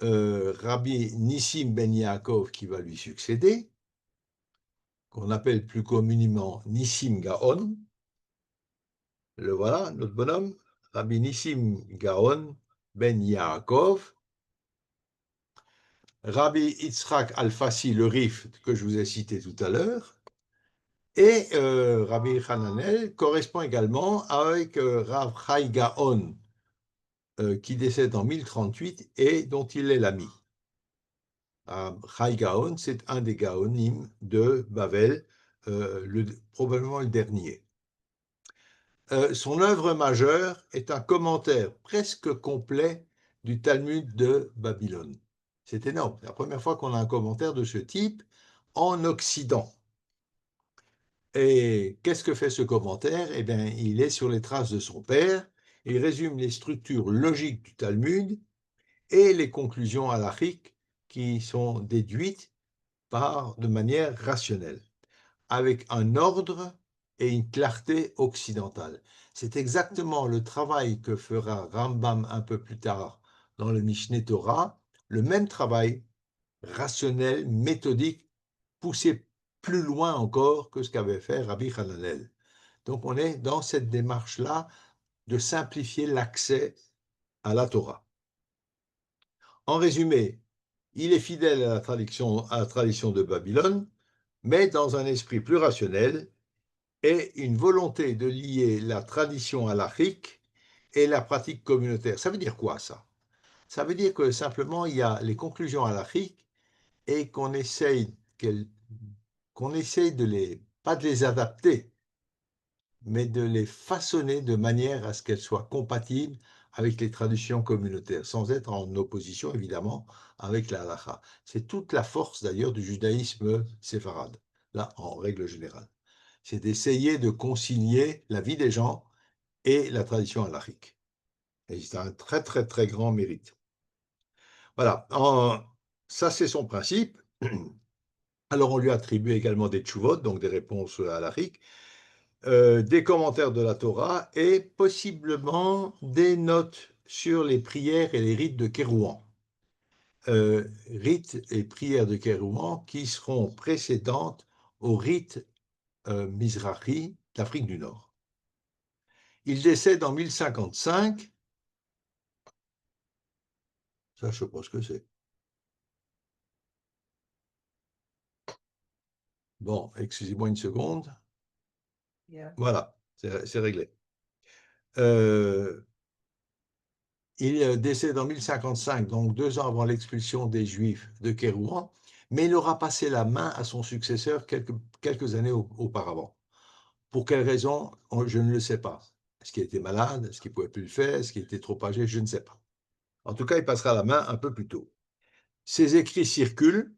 [SPEAKER 1] Rabbi Nissim ben Yaakov qui va lui succéder, qu'on appelle plus communément Nissim Gaon. Le voilà, notre bonhomme, Rabbi Nissim Gaon ben Yaakov. Rabbi Yitzhak Alfassi, le Rif, que je vous ai cité tout à l'heure. Et Rabbi Hananel correspond également avec Rav Chai Gaon, qui décède en 1038 et dont il est l'ami. Chai Gaon, c'est un des Gaonim de Bavel, probablement le dernier. Son œuvre majeure est un commentaire presque complet du Talmud de Babylone. C'est énorme, c'est la première fois qu'on a un commentaire de ce type en Occident. Et qu'est-ce que fait ce commentaire? Eh bien, il est sur les traces de son père, il résume les structures logiques du Talmud et les conclusions halachiques qui sont déduites de manière rationnelle, avec un ordre et une clarté occidentale. C'est exactement le travail que fera Rambam un peu plus tard dans le Mishneh Torah, le même travail rationnel, méthodique, poussé plus loin encore que ce qu'avait fait Rabbi Hananel. Donc on est dans cette démarche-là de simplifier l'accès à la Torah. En résumé, il est fidèle à la tradition de Babylone, mais dans un esprit plus rationnel et une volonté de lier la tradition halachique et la pratique communautaire. Ça veut dire quoi, ça? Ça veut dire que simplement, il y a les conclusions halachiques et qu'on essaye pas de les adapter, mais de les façonner de manière à ce qu'elles soient compatibles avec les traditions communautaires, sans être en opposition, évidemment, avec la halakha. C'est toute la force, d'ailleurs, du judaïsme séfarade, là, en règle générale. c'est d'essayer de concilier la vie des gens et la tradition halachique. Et c'est un très, très, très grand mérite. Voilà, ça c'est son principe. Alors on lui attribue également des tchouvot, donc des réponses halachiques, des commentaires de la Torah et possiblement des notes sur les prières et les rites de Kérouan. Rites et prières de Kérouan qui seront précédentes aux rites Mizrahi d'Afrique du Nord. Il décède en 1055. Ça, je ne sais pas ce que c'est. Bon, excusez-moi une seconde. Voilà, c'est réglé. Il décède en 1055, donc 2 ans avant l'expulsion des Juifs de Kérouan, mais il aura passé la main à son successeur quelques années auparavant. Pour quelle raison, je ne le sais pas. Est-ce qu'il était malade? Est-ce qu'il ne pouvait plus le faire? Est-ce qu'il était trop âgé? Je ne sais pas. En tout cas, il passera la main un peu plus tôt. Ses écrits circulent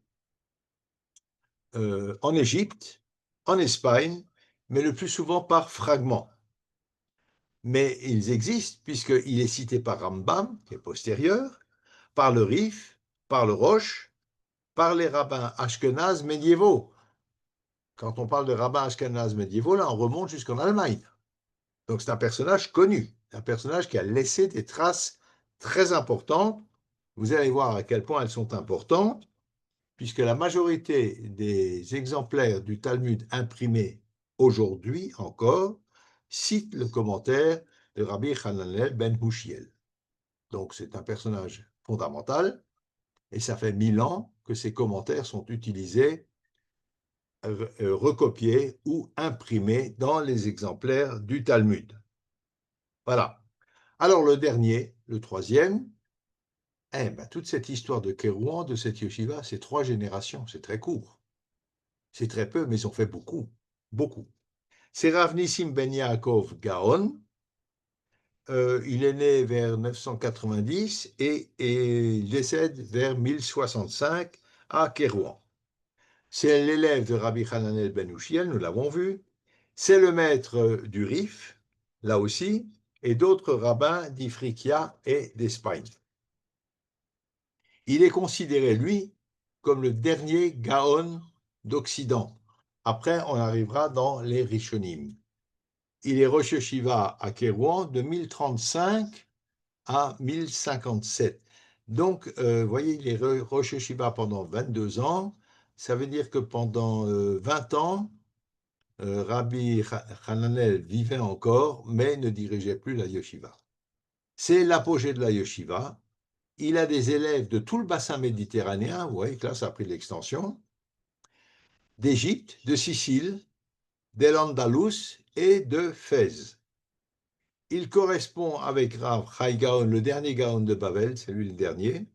[SPEAKER 1] en Égypte, en Espagne, mais le plus souvent par fragments. Mais ils existent puisqu'il est cité par Rambam, qui est postérieur, par le Rif, par le Roche, par les rabbins ashkénazes médiévaux. Quand on parle de rabbins ashkénazes médiévaux, là, on remonte jusqu'en Allemagne. Donc c'est un personnage connu, un personnage qui a laissé des traces très importantes. Vous allez voir à quel point elles sont importantes, puisque la majorité des exemplaires du Talmud imprimés aujourd'hui encore citent le commentaire de Rabbi Hananel ben Hushiel. Donc c'est un personnage fondamental, et ça fait 1000 ans que ces commentaires sont utilisés, recopiés ou imprimés dans les exemplaires du Talmud. Voilà. Alors le dernier, le troisième, toute cette histoire de Kérouan, de cette yeshiva, c'est 3 générations, c'est très court. C'est très peu, mais ils ont fait beaucoup, beaucoup. C'est Rav Nissim ben Yaakov Gaon. Il est né vers 990 et il décède vers 1065 à Kérouan. C'est l'élève de Rabbi Hananel ben Hushiel, nous l'avons vu. C'est le maître du Rif, là aussi, et d'autres rabbins d'Ifriqiya et d'Espagne. Il est considéré, lui, comme le dernier Gaon d'Occident. Après, on arrivera dans les Rishonim. Il est Rosh Yeshiva à Kérouan de 1035 à 1057. Donc, vous voyez, il est Rosh Yeshiva pendant 22 ans. Ça veut dire que pendant 20 ans, Rabbi Hananel vivait encore, mais ne dirigeait plus la yeshiva. C'est l'apogée de la yeshiva. Il a des élèves de tout le bassin méditerranéen, vous voyez que là, ça a pris de l'extension, d'Égypte, de Sicile, d'El-Andalus et de Fès. Il correspond avec Rav Chai Gaon, le dernier Gaon de Babel, c'est lui le dernier,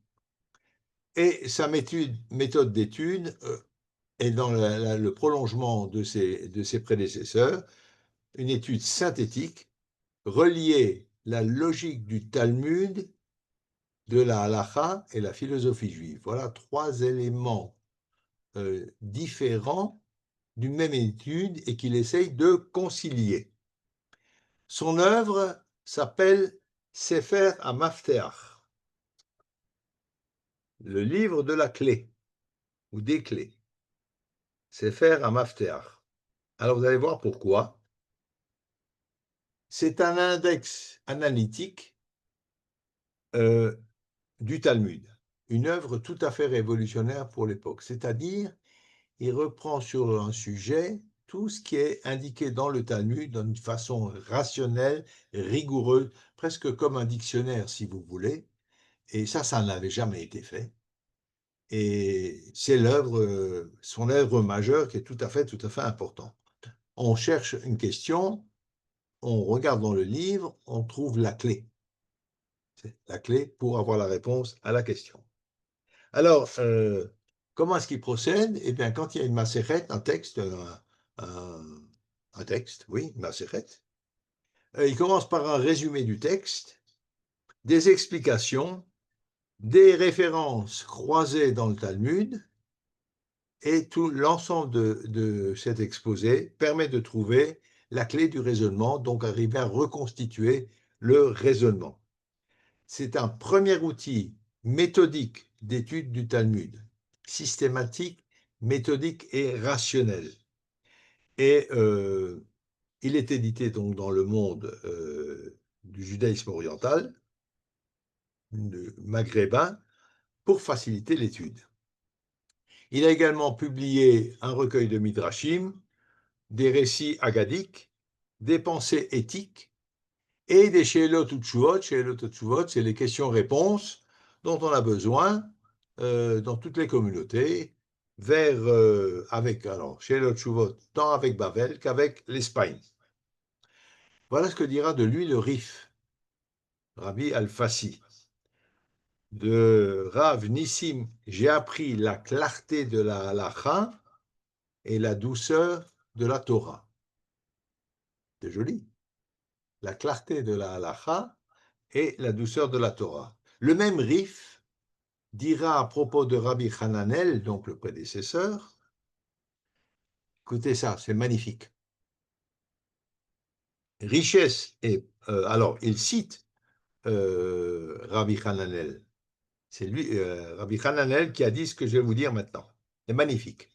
[SPEAKER 1] et sa méthode d'étude est dans le prolongement de ses prédécesseurs, une étude synthétique, relier la logique du Talmud, de la halacha et la philosophie juive. Voilà 3 éléments différents d'une même étude et qu'il essaye de concilier. Son œuvre s'appelle Sefer HaMafteach, le livre de la clé, ou des clés. Sefer HaMafteach. Alors vous allez voir pourquoi. C'est un index analytique du Talmud, une œuvre tout à fait révolutionnaire pour l'époque. C'est-à-dire, il reprend sur un sujet tout ce qui est indiqué dans le Talmud d'une façon rationnelle, rigoureuse, presque comme un dictionnaire, si vous voulez. Et ça n'avait jamais été fait. Et c'est son œuvre majeure qui est tout à fait importante. On cherche une question, on regarde dans le livre, on trouve la clé. C'est la clé pour avoir la réponse à la question. Alors, comment est-ce qu'il procède? Eh bien, quand il y a une macérette, un texte, oui, une macérette, il commence par un résumé du texte, des explications, des références croisées dans le Talmud, Et tout l'ensemble de cet exposé permet de trouver la clé du raisonnement, donc arriver à reconstituer le raisonnement. C'est un premier outil méthodique d'étude du Talmud, systématique, méthodique et rationnel. Et il est édité donc dans le monde du judaïsme oriental, maghrébin, pour faciliter l'étude. Il a également publié un recueil de midrashim, des récits agadiques, des pensées éthiques et des She'elot Utshuvot. She'elot Utshuvot, c'est les questions-réponses dont on a besoin dans toutes les communautés, avec, alors, She'elot Utshuvot, tant avec Bavel qu'avec l'Espagne. Voilà ce que dira de lui le Rif, Rabbi Al-Fassi. De Rav Nissim, j'ai appris la clarté de la halacha et la douceur de la Torah. C'est joli. La clarté de la halacha et la douceur de la Torah. Le même Rif dira à propos de Rabbi Hananel, donc le prédécesseur, écoutez ça, c'est magnifique. Richesse et alors il cite Rabbi Hananel. C'est lui, Rabbi Hananel, qui a dit ce que je vais vous dire maintenant. C'est magnifique.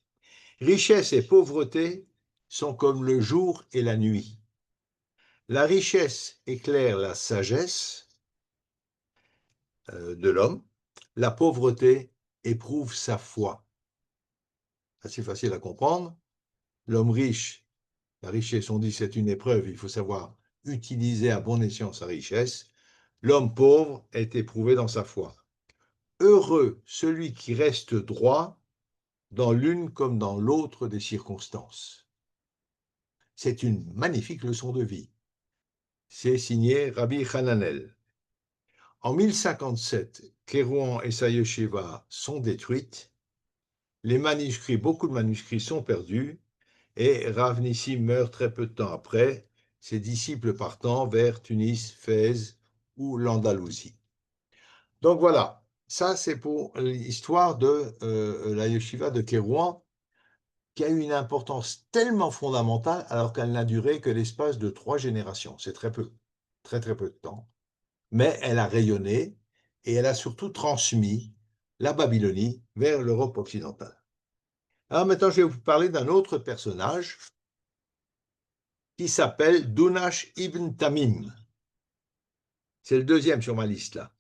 [SPEAKER 1] Richesse et pauvreté sont comme le jour et la nuit. La richesse éclaire la sagesse de l'homme, la pauvreté éprouve sa foi. Assez facile à comprendre. L'homme riche, la richesse, on dit c'est une épreuve, il faut savoir utiliser à bon escient sa richesse. L'homme pauvre est éprouvé dans sa foi. Heureux celui qui reste droit dans l'une comme dans l'autre des circonstances. C'est une magnifique leçon de vie. C'est signé Rabbi Hananel. En 1057, Kérouan et sa yeshiva sont détruites. Les manuscrits, beaucoup de manuscrits sont perdus et Rav Nissim meurt très peu de temps après, ses disciples partant vers Tunis, Fès ou l'Andalousie. Donc voilà, ça c'est pour l'histoire de la yeshiva de Kérouan, qui a eu une importance tellement fondamentale alors qu'elle n'a duré que l'espace de 3 générations. C'est très peu, très très peu de temps. Mais elle a rayonné et elle a surtout transmis la Babylonie vers l'Europe occidentale. Alors maintenant, je vais vous parler d'un autre personnage qui s'appelle Dunash ibn Tamim. C'est le deuxième sur ma liste là.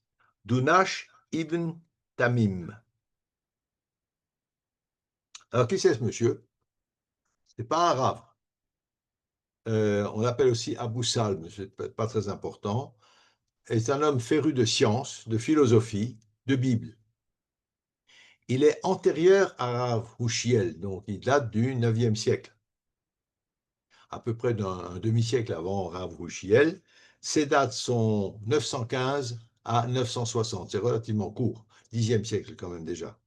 [SPEAKER 1] Dunash ibn Tamim. Alors, qui c'est ce monsieur? Ce n'est pas un arabe. On l'appelle aussi Abu Salm, mais ce n'est pas très important. C'est un homme féru de science, de philosophie, de Bible. Il est antérieur à Rav Hushiel, donc il date du 9e siècle. À peu près d'un demi-siècle avant Rav Hushiel. Ses dates sont 915 à 960, c'est relativement court, 10e siècle quand même déjà.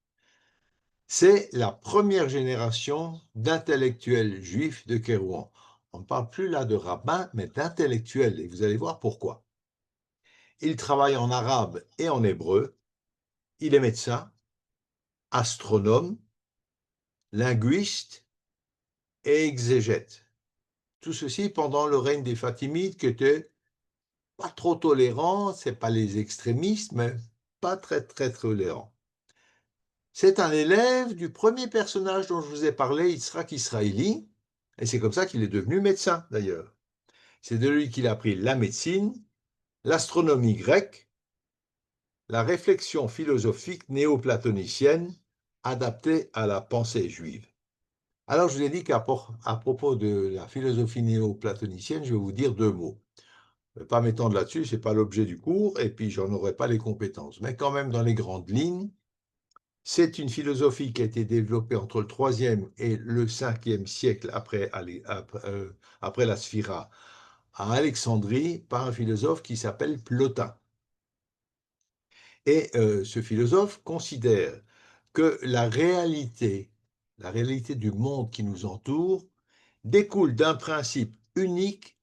[SPEAKER 1] C'est la première génération d'intellectuels juifs de Kérouan. On ne parle plus là de rabbins, mais d'intellectuels, et vous allez voir pourquoi. Il travaille en arabe et en hébreu, il est médecin, astronome, linguiste et exégète. Tout ceci pendant le règne des Fatimides qui étaient pas trop tolérants, c'est pas les extrémistes, mais pas très tolérants. C'est un élève du premier personnage dont je vous ai parlé, Yitzhak Israéli, et c'est comme ça qu'il est devenu médecin d'ailleurs. C'est de lui qu'il a appris la médecine, l'astronomie grecque, la réflexion philosophique néoplatonicienne adaptée à la pensée juive. Alors, je vous ai dit qu'à propos de la philosophie néoplatonicienne, je vais vous dire 2 mots. Je ne vais pas m'étendre là-dessus, ce n'est pas l'objet du cours, et puis j'en aurai pas les compétences. Mais quand même, dans les grandes lignes, c'est une philosophie qui a été développée entre le 3e et le 5e siècle après la Sphira à Alexandrie par un philosophe qui s'appelle Plotin. Et ce philosophe considère que la réalité du monde qui nous entoure, découle d'un principe unique,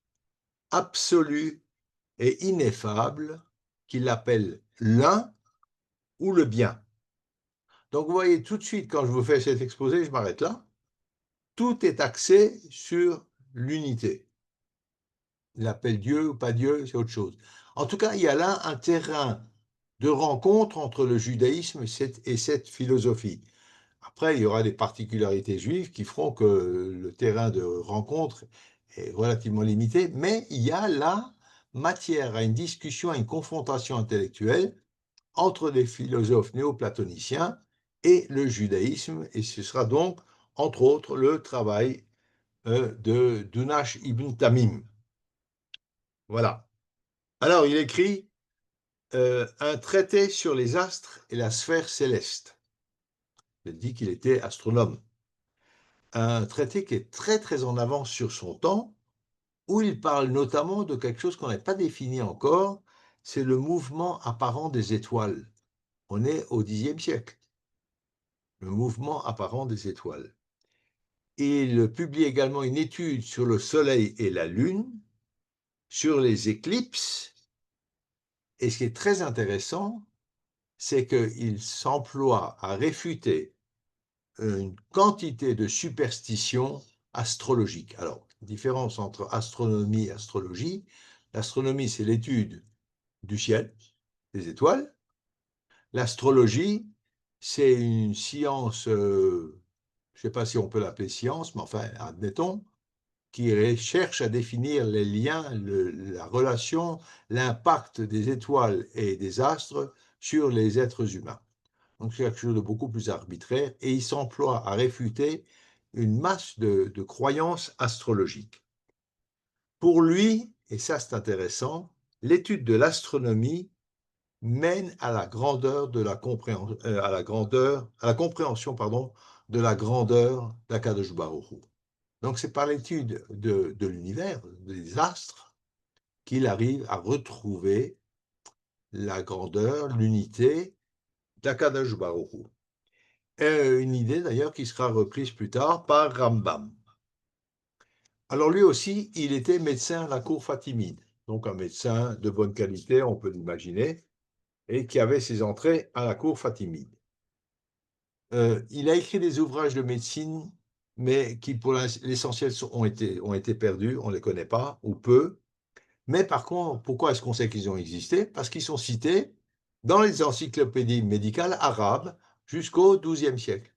[SPEAKER 1] absolu et ineffable qu'il appelle l'un ou le bien. Donc, vous voyez tout de suite, quand je vous fais cet exposé, je m'arrête là, tout est axé sur l'unité. Il appelle Dieu ou pas Dieu, c'est autre chose. En tout cas, il y a là un terrain de rencontre entre le judaïsme et cette philosophie. Après, il y aura des particularités juives qui feront que le terrain de rencontre est relativement limité, mais il y a là matière à une discussion, à une confrontation intellectuelle entre les philosophes néoplatoniciens et le judaïsme, et ce sera donc, entre autres, le travail de Dunash ibn Tamim. Voilà. Alors, il écrit un traité sur les astres et la sphère céleste. Il dit qu'il était astronome. Un traité qui est très très en avance sur son temps, où il parle notamment de quelque chose qu'on n'a pas défini encore, c'est le mouvement apparent des étoiles. On est au Xe siècle. Le mouvement apparent des étoiles. Il publie également une étude sur le Soleil et la Lune, sur les éclipses, et ce qui est très intéressant, c'est qu'il s'emploie à réfuter une quantité de superstitions astrologiques. Alors, différence entre astronomie et astrologie. L'astronomie, c'est l'étude du ciel, des étoiles. L'astrologie, c'est une science, je ne sais pas si on peut l'appeler science, mais enfin, admettons, qui cherche à définir les liens, la relation, l'impact des étoiles et des astres sur les êtres humains. Donc c'est quelque chose de beaucoup plus arbitraire, et il s'emploie à réfuter une masse de croyances astrologiques. Pour lui, et ça c'est intéressant, l'étude de l'astronomie mène à la grandeur de la compréhension, à la compréhension, pardon, de la grandeur d'Akadosh Baruch Hu. Donc c'est par l'étude de l'univers, des astres, qu'il arrive à retrouver la grandeur, l'unité d'Akadosh Baruch Hu. Une idée d'ailleurs qui sera reprise plus tard par Rambam. Alors lui aussi, il était médecin à la cour fatimide, donc un médecin de bonne qualité, on peut l'imaginer, et qui avait ses entrées à la cour fatimide. Il a écrit des ouvrages de médecine, mais qui pour l'essentiel ont été perdus, on ne les connaît pas, ou peu. Mais par contre, pourquoi est-ce qu'on sait qu'ils ont existé? Parce qu'ils sont cités dans les encyclopédies médicales arabes jusqu'au XIIe siècle.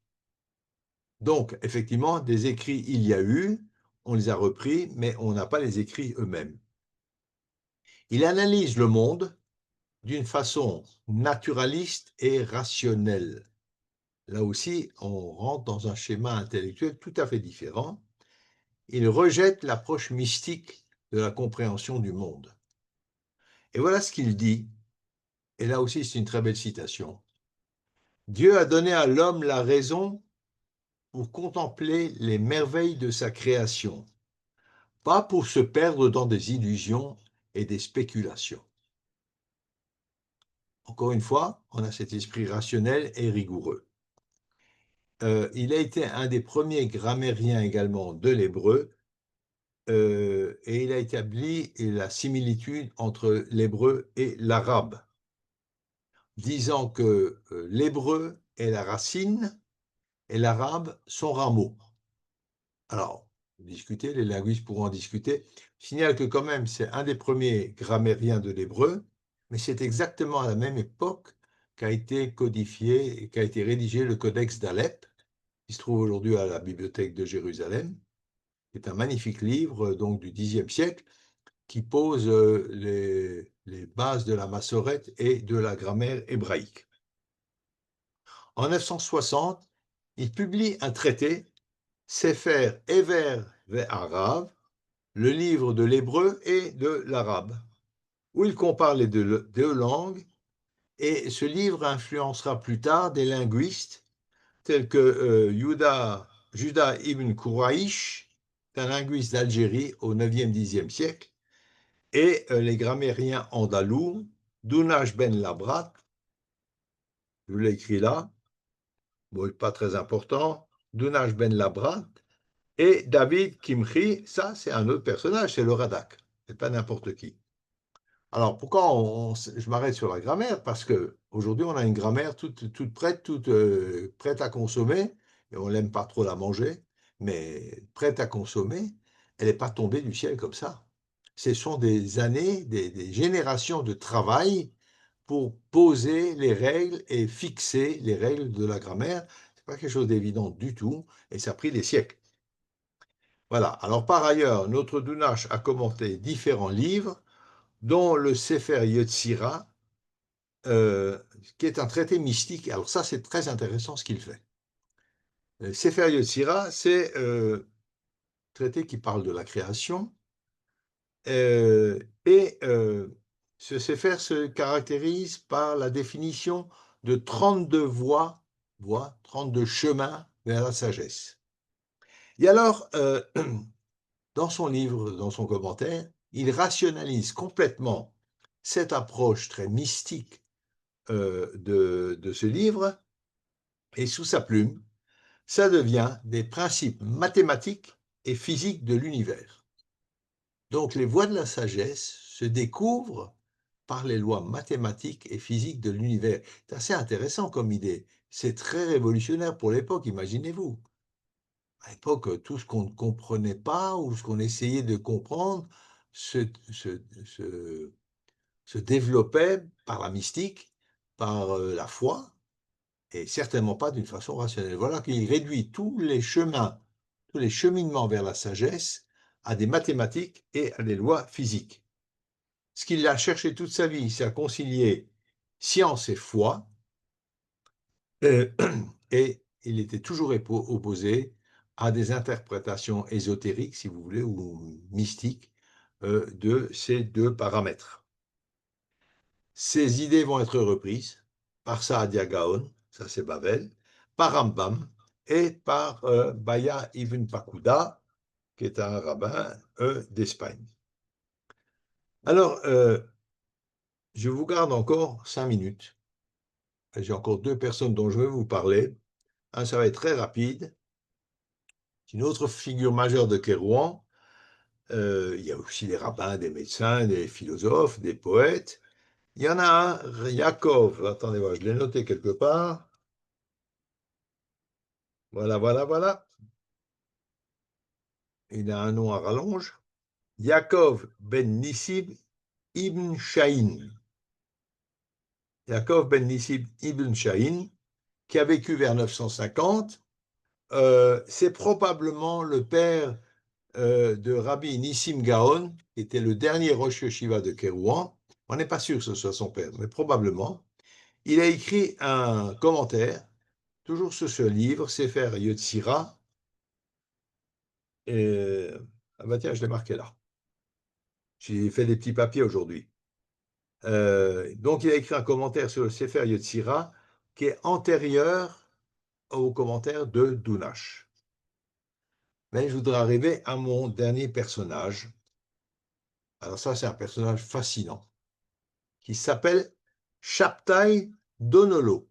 [SPEAKER 1] Donc, effectivement, des écrits il y a eu, on les a repris, mais on n'a pas les écrits eux-mêmes. Il analyse le monde d'une façon naturaliste et rationnelle. Là aussi, on rentre dans un schéma intellectuel tout à fait différent. Il rejette l'approche mystique de la compréhension du monde. Et voilà ce qu'il dit, et là aussi c'est une très belle citation. Dieu a donné à l'homme la raison pour contempler les merveilles de sa création, pas pour se perdre dans des illusions et des spéculations. Encore une fois, on a cet esprit rationnel et rigoureux. Il a été un des premiers grammairiens également de l'hébreu, et il a établi la similitude entre l'hébreu et l'arabe, disant que l'hébreu est la racine et l'arabe son rameau. Alors, discuter, les linguistes pourront en discuter. Je signale que quand même, c'est un des premiers grammairiens de l'hébreu, mais c'est exactement à la même époque qu'a été codifié et qu'a été rédigé le Codex d'Alep, qui se trouve aujourd'hui à la bibliothèque de Jérusalem. C'est un magnifique livre donc du Xe siècle qui pose les bases de la massorette et de la grammaire hébraïque. En 960, il publie un traité, Sefer Ever ve'Arav, le livre de l'hébreu et de l'arabe, où il compare les deux langues, et ce livre influencera plus tard des linguistes tels que Judah ibn Quraysh, un linguiste d'Algérie au 9e, 10e siècle, et les grammairiens andalous, Dunash ben Labrat, je l'ai écrit là, bon, pas très important, Dunash ben Labrat, et David Kimchi, ça c'est un autre personnage, c'est le Radak, c'est pas n'importe qui. Alors, pourquoi je m'arrête sur la grammaire? Parce qu'aujourd'hui, on a une grammaire toute prête, prête à consommer, et on n'aime pas trop la manger, mais prête à consommer, elle n'est pas tombée du ciel comme ça. Ce sont des années, des générations de travail pour poser les règles et fixer les règles de la grammaire. Ce n'est pas quelque chose d'évident du tout, et ça a pris des siècles. Voilà. Alors, par ailleurs, notre Dounache a commenté différents livres, dont le Sefer Yetzira, qui est un traité mystique. Alors ça, c'est très intéressant ce qu'il fait. Le Sefer Yetzira, c'est un traité qui parle de la création, et ce Sefer se caractérise par la définition de 32 voies, 32 chemins vers la sagesse. Et alors, dans son livre, dans son commentaire, il rationalise complètement cette approche très mystique de ce livre, et sous sa plume, ça devient des principes mathématiques et physiques de l'univers. Donc les voies de la sagesse se découvrent par les lois mathématiques et physiques de l'univers. C'est assez intéressant comme idée. C'est très révolutionnaire pour l'époque, imaginez-vous. À l'époque, tout ce qu'on ne comprenait pas ou ce qu'on essayait de comprendre se, se, se, se développait par la mystique, par la foi, et certainement pas d'une façon rationnelle. Voilà qu'il réduit tous les chemins, tous les cheminements vers la sagesse à des mathématiques et à des lois physiques. Ce qu'il a cherché toute sa vie, c'est à concilier science et foi, et il était toujours opposé à des interprétations ésotériques, si vous voulez, ou mystiques, de ces deux paramètres. Ces idées vont être reprises par Saadia Gaon, ça c'est Babel, par Rambam et par Baya Ibn Pakuda, qui est un rabbin d'Espagne. Alors, je vous garde encore 5 minutes. J'ai encore 2 personnes dont je vais vous parler. Un, ça va être très rapide. Une autre figure majeure de Kérouan. Il y a aussi des rabbins, des médecins, des philosophes, des poètes. Il y en a un, Yaakov. Attendez, je l'ai noté quelque part. Voilà. Il a un nom à rallonge. Yaakov ben Nissim ibn Shahin. Yaakov ben Nissim ibn Shahin, qui a vécu vers 950, c'est probablement le père de Rabbi Nissim Gaon, qui était le dernier Rosh Yeshiva de Kérouan. On n'est pas sûr que ce soit son père, mais probablement. Il a écrit un commentaire, toujours sur ce livre, Sefer Yetzira. Ah bah tiens, je l'ai marqué là. J'ai fait des petits papiers aujourd'hui. Donc, il a écrit un commentaire sur le Sefer Yetzira qui est antérieur au commentaire de Dounash. Mais je voudrais arriver à mon dernier personnage. Alors ça, c'est un personnage fascinant qui s'appelle Shabtai Donolo.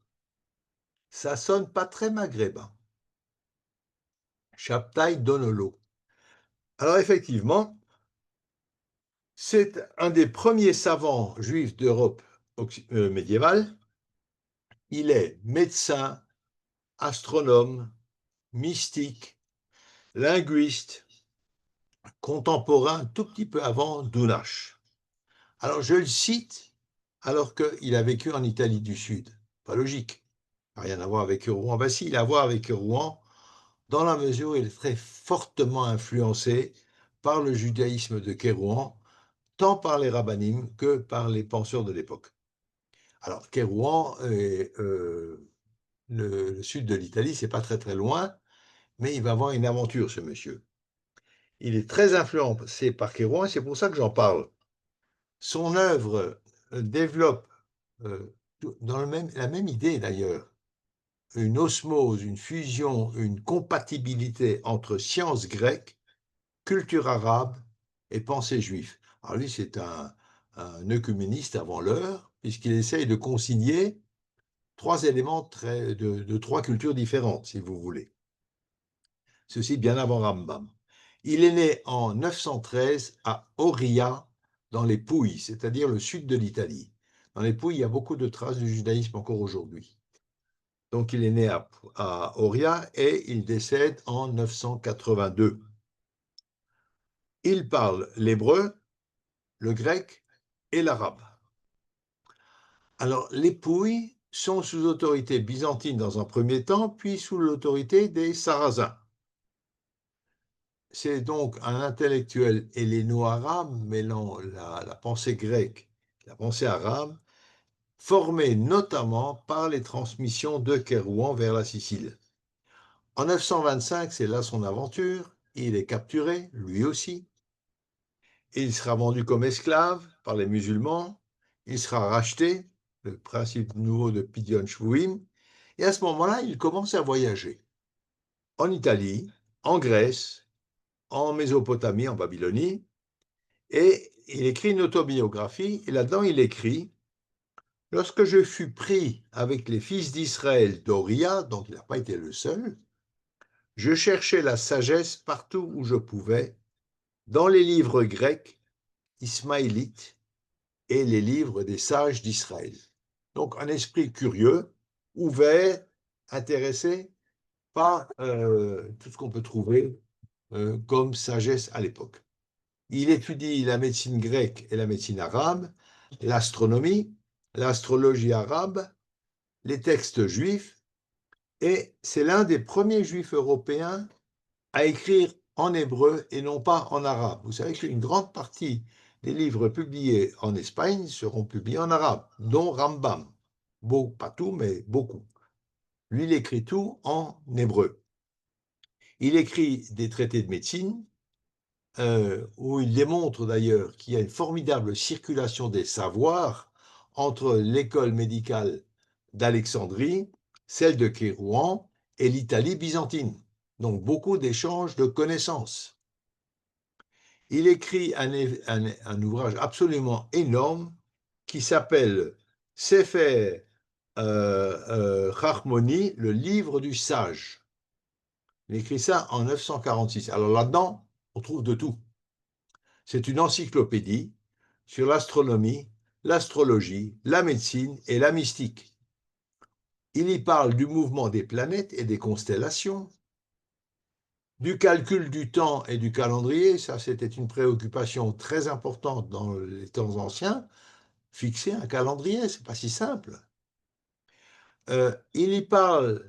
[SPEAKER 1] Ça sonne pas très maghrébin. Shabtai Donolo. Alors effectivement, c'est un des premiers savants juifs d'Europe médiévale. Il est médecin, astronome, mystique, linguiste, contemporain, tout petit peu avant Dounash. Alors je le cite alors qu'il a vécu en Italie du Sud. Pas logique. Rien à voir avec Rouen. Ben si, il a à voir avec Rouen dans la mesure où il est très fortement influencé par le judaïsme de Kérouan, tant par les rabbinim que par les penseurs de l'époque. Alors Kérouan, le sud de l'Italie, c'est pas très très loin, mais il va avoir une aventure, ce monsieur. Il est très influencé par Kérouan et c'est pour ça que j'en parle. Son œuvre développe, dans la même idée d'ailleurs, une osmose, une fusion, une compatibilité entre science grecque, culture arabe et pensée juive. Alors lui, c'est un œcuméniste avant l'heure, puisqu'il essaye de concilier 3 éléments de 3 cultures différentes, si vous voulez. Ceci bien avant Rambam. Il est né en 913 à Oria, dans les Pouilles, c'est-à-dire le sud de l'Italie. Dans les Pouilles, il y a beaucoup de traces du judaïsme encore aujourd'hui. Donc, il est né à Oria et il décède en 982. Il parle l'hébreu, le grec et l'arabe. Alors, les Pouilles sont sous autorité byzantine dans un premier temps, puis sous l'autorité des Sarrasins. C'est donc un intellectuel helléno-arabe mêlant la pensée grecque, la pensée arabe, formé notamment par les transmissions de Kérouan vers la Sicile. En 925, c'est là son aventure, il est capturé, lui aussi. Il sera vendu comme esclave par les musulmans, il sera racheté, le principe nouveau de Pidyon Shvuim, et à ce moment-là, il commence à voyager en Italie, en Grèce, en Mésopotamie, en Babylonie, et il écrit une autobiographie, et là-dedans il écrit « Lorsque je fus pris avec les fils d'Israël d'Oria, donc il n'a pas été le seul, je cherchais la sagesse partout où je pouvais, dans les livres grecs, ismaélites et les livres des sages d'Israël. » Donc un esprit curieux, ouvert, intéressé par tout ce qu'on peut trouver comme sagesse à l'époque. Il étudie la médecine grecque et la médecine arabe, l'astronomie, l'astrologie arabe, les textes juifs, et c'est l'un des premiers juifs européens à écrire en hébreu et non pas en arabe. Vous savez qu'une grande partie des livres publiés en Espagne seront publiés en arabe, dont Rambam. Bon, pas tout, mais beaucoup. Lui, il écrit tout en hébreu. Il écrit des traités de médecine, où il démontre d'ailleurs qu'il y a une formidable circulation des savoirs entre l'école médicale d'Alexandrie, celle de Kérouan et l'Italie byzantine. Donc beaucoup d'échanges de connaissances. Il écrit un ouvrage absolument énorme qui s'appelle Sefer Chachmoni, le livre du sage. Il écrit ça en 946. Alors là-dedans, on trouve de tout. C'est une encyclopédie sur l'astronomie, l'astrologie, la médecine et la mystique. Il y parle du mouvement des planètes et des constellations, du calcul du temps et du calendrier, ça c'était une préoccupation très importante dans les temps anciens, fixer un calendrier, c'est pas si simple. Il y parle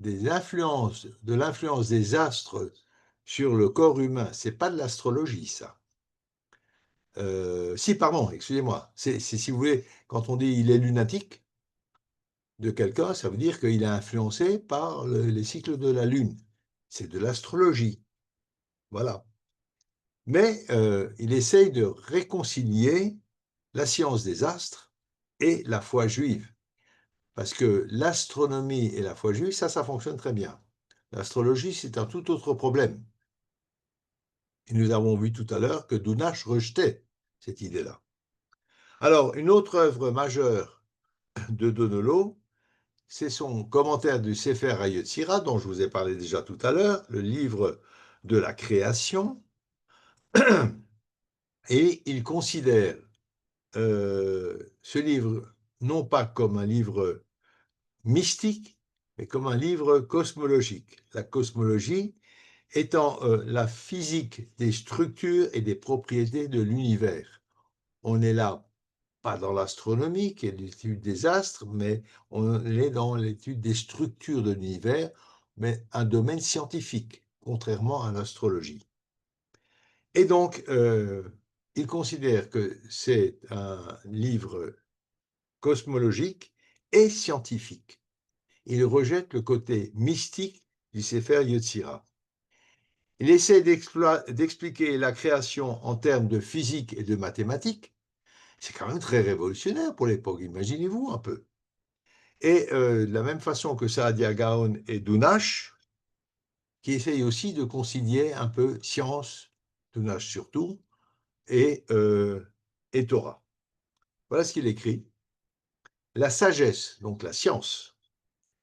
[SPEAKER 1] de l'influence des astres sur le corps humain, c'est pas de l'astrologie ça. Si, pardon, excusez-moi, c'est si vous voulez, quand on dit il est lunatique de quelqu'un, ça veut dire qu'il est influencé par les cycles de la Lune. C'est de l'astrologie. Voilà. Mais il essaye de réconcilier la science des astres et la foi juive. Parce que l'astronomie et la foi juive, ça fonctionne très bien. L'astrologie, c'est un tout autre problème. Et nous avons vu tout à l'heure que Dounash rejetait cette idée-là. Alors, une autre œuvre majeure de Donolo, c'est son commentaire du Sefer HaYetzira, dont je vous ai parlé déjà tout à l'heure, le livre de la création, et il considère ce livre non pas comme un livre mystique, mais comme un livre cosmologique. La cosmologie étant la physique des structures et des propriétés de l'univers. On est là, pas dans l'astronomie, qui est l'étude des astres, mais on est dans l'étude des structures de l'univers, mais un domaine scientifique, contrairement à l'astrologie. Et donc, il considère que c'est un livre cosmologique et scientifique. Il rejette le côté mystique du Sefer Yetzira. Il essaie d'expliquer la création en termes de physique et de mathématiques. C'est quand même très révolutionnaire pour l'époque, imaginez-vous un peu. Et de la même façon que Saadia Gaon et Dounash, qui essayent aussi de concilier un peu science, Dounash surtout, et Torah. Voilà ce qu'il écrit. La sagesse, donc la science,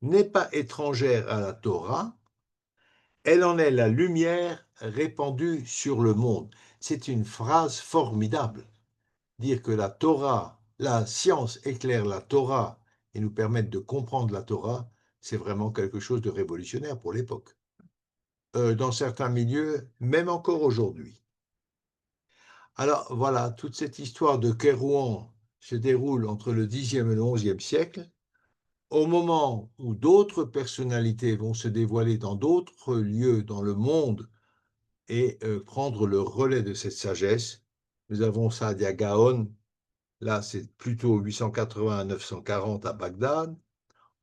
[SPEAKER 1] n'est pas étrangère à la Torah, elle en est la lumière répandue sur le monde. C'est une phrase formidable. dire que la Torah, la science éclaire la Torah et nous permettre de comprendre la Torah, c'est vraiment quelque chose de révolutionnaire pour l'époque. Dans certains milieux, même encore aujourd'hui. Alors voilà, toute cette histoire de Kérouan se déroule entre le Xe et le XIe siècle, au moment où d'autres personnalités vont se dévoiler dans d'autres lieux dans le monde et prendre le relais de cette sagesse. Nous avons Saadia Gaon, là c'est plutôt 880 à 940 à Bagdad.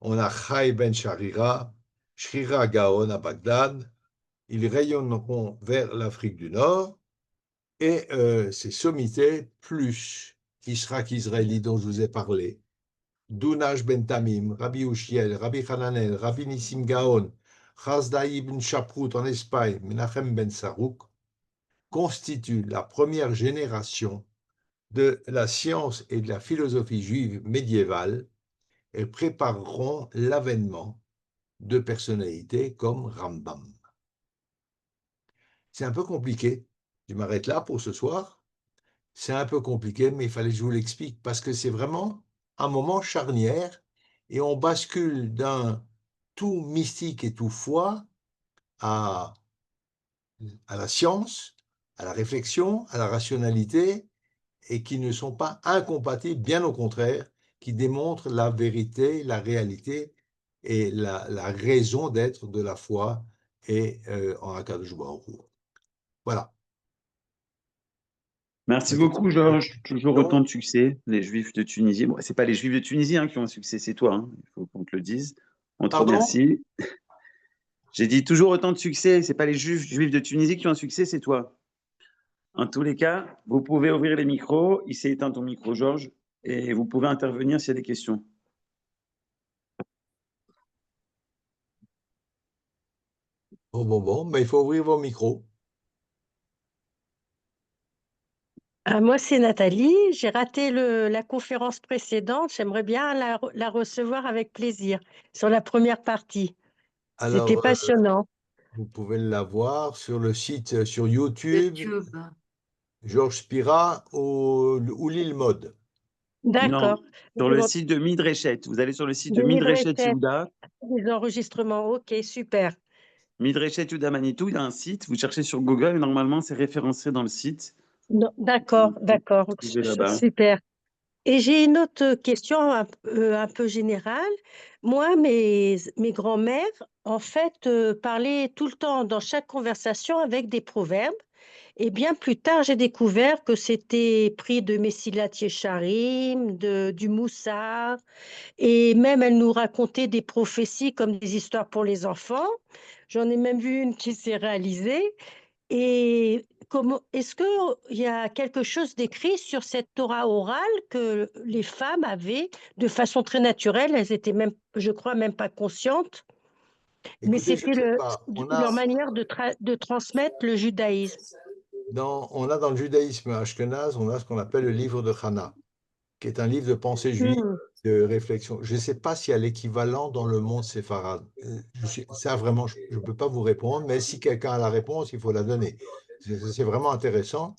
[SPEAKER 1] On a Chai ben Sharira, Shrira Gaon à Bagdad. Ils rayonneront vers l'Afrique du Nord et ces sommités plus Ishrak Israéli dont je vous ai parlé, Dounash ben Tamim, Rabbi Ushiel, Rabbi Hananel, Rabbi Nissim Gaon, Chazda ibn Shaprut en Espagne, Menachem ben Sarouk, constituent la première génération de la science et de la philosophie juive médiévale et prépareront l'avènement de personnalités comme Rambam. C'est un peu compliqué. Je m'arrête là pour ce soir. C'est un peu compliqué, mais il fallait que je vous l'explique parce que c'est vraiment un moment charnière et on bascule d'un tout mystique et tout foi à la science, à la réflexion, à la rationalité et qui ne sont pas incompatibles, bien au contraire, qui démontrent la vérité, la réalité et la raison d'être de la foi et en Akadosh Baruch Hu. Voilà.
[SPEAKER 2] Merci
[SPEAKER 1] Maintenant,
[SPEAKER 2] beaucoup, Georges. Toujours autant de succès, les Juifs de Tunisie. Bon, c'est pas les Juifs de Tunisie qui ont un succès, c'est toi. Il faut qu'on te le dise. On te
[SPEAKER 1] pardon?
[SPEAKER 2] remercie. J'ai dit toujours autant de succès. C'est pas les Juifs de Tunisie qui ont un succès, c'est toi. En tous les cas, vous pouvez ouvrir les micros. Il s'est éteint ton micro, Georges, et vous pouvez intervenir s'il y a des questions.
[SPEAKER 1] Bon, mais il faut ouvrir vos micros.
[SPEAKER 8] Moi, c'est Nathalie. J'ai raté la conférence précédente. J'aimerais bien la recevoir avec plaisir sur la première partie. C'était
[SPEAKER 1] Alors,
[SPEAKER 8] passionnant.
[SPEAKER 1] vous pouvez la voir sur le site, sur YouTube,
[SPEAKER 4] YouTube.
[SPEAKER 1] Georges Spira ou Lille Mode.
[SPEAKER 8] D'accord.
[SPEAKER 2] Non, sur le site de Midreshet. Vous allez sur le site de
[SPEAKER 8] De
[SPEAKER 2] Midreshet
[SPEAKER 8] Midreshet.
[SPEAKER 2] Yehuda.
[SPEAKER 8] Les enregistrements, ok, super.
[SPEAKER 2] Midreshet Yehuda Manitou, il y a un site. Vous cherchez sur Google et normalement, c'est référencé dans le site.
[SPEAKER 8] D'accord,
[SPEAKER 2] Trouvez là-bas.
[SPEAKER 8] super. Et j'ai une autre question un peu générale. Moi, mes grands-mères, en fait, parlaient tout le temps dans chaque conversation avec des proverbes. Et bien plus tard, j'ai découvert que c'était pris de Messilat Yesharim, du Moussar, et même elles nous racontaient des prophéties comme des histoires pour les enfants. J'en ai même vu une qui s'est réalisée. Et est-ce qu'il y a quelque chose d'écrit sur cette Torah orale que les femmes avaient de façon très naturelle? Elles étaient même, je crois, même pas conscientes, mais
[SPEAKER 1] Écoutez, je ne
[SPEAKER 8] c'était
[SPEAKER 1] sais pas.
[SPEAKER 8] leur manière de transmettre le judaïsme.
[SPEAKER 1] On a dans le judaïsme ashkénaze, on a ce qu'on appelle le livre de Hana, qui est un livre de pensée juive, de réflexion. Je ne sais pas s'il y a l'équivalent dans le monde séfarade. Ça, vraiment, je ne peux pas vous répondre, mais si quelqu'un a la réponse, il faut la donner. C'est vraiment intéressant.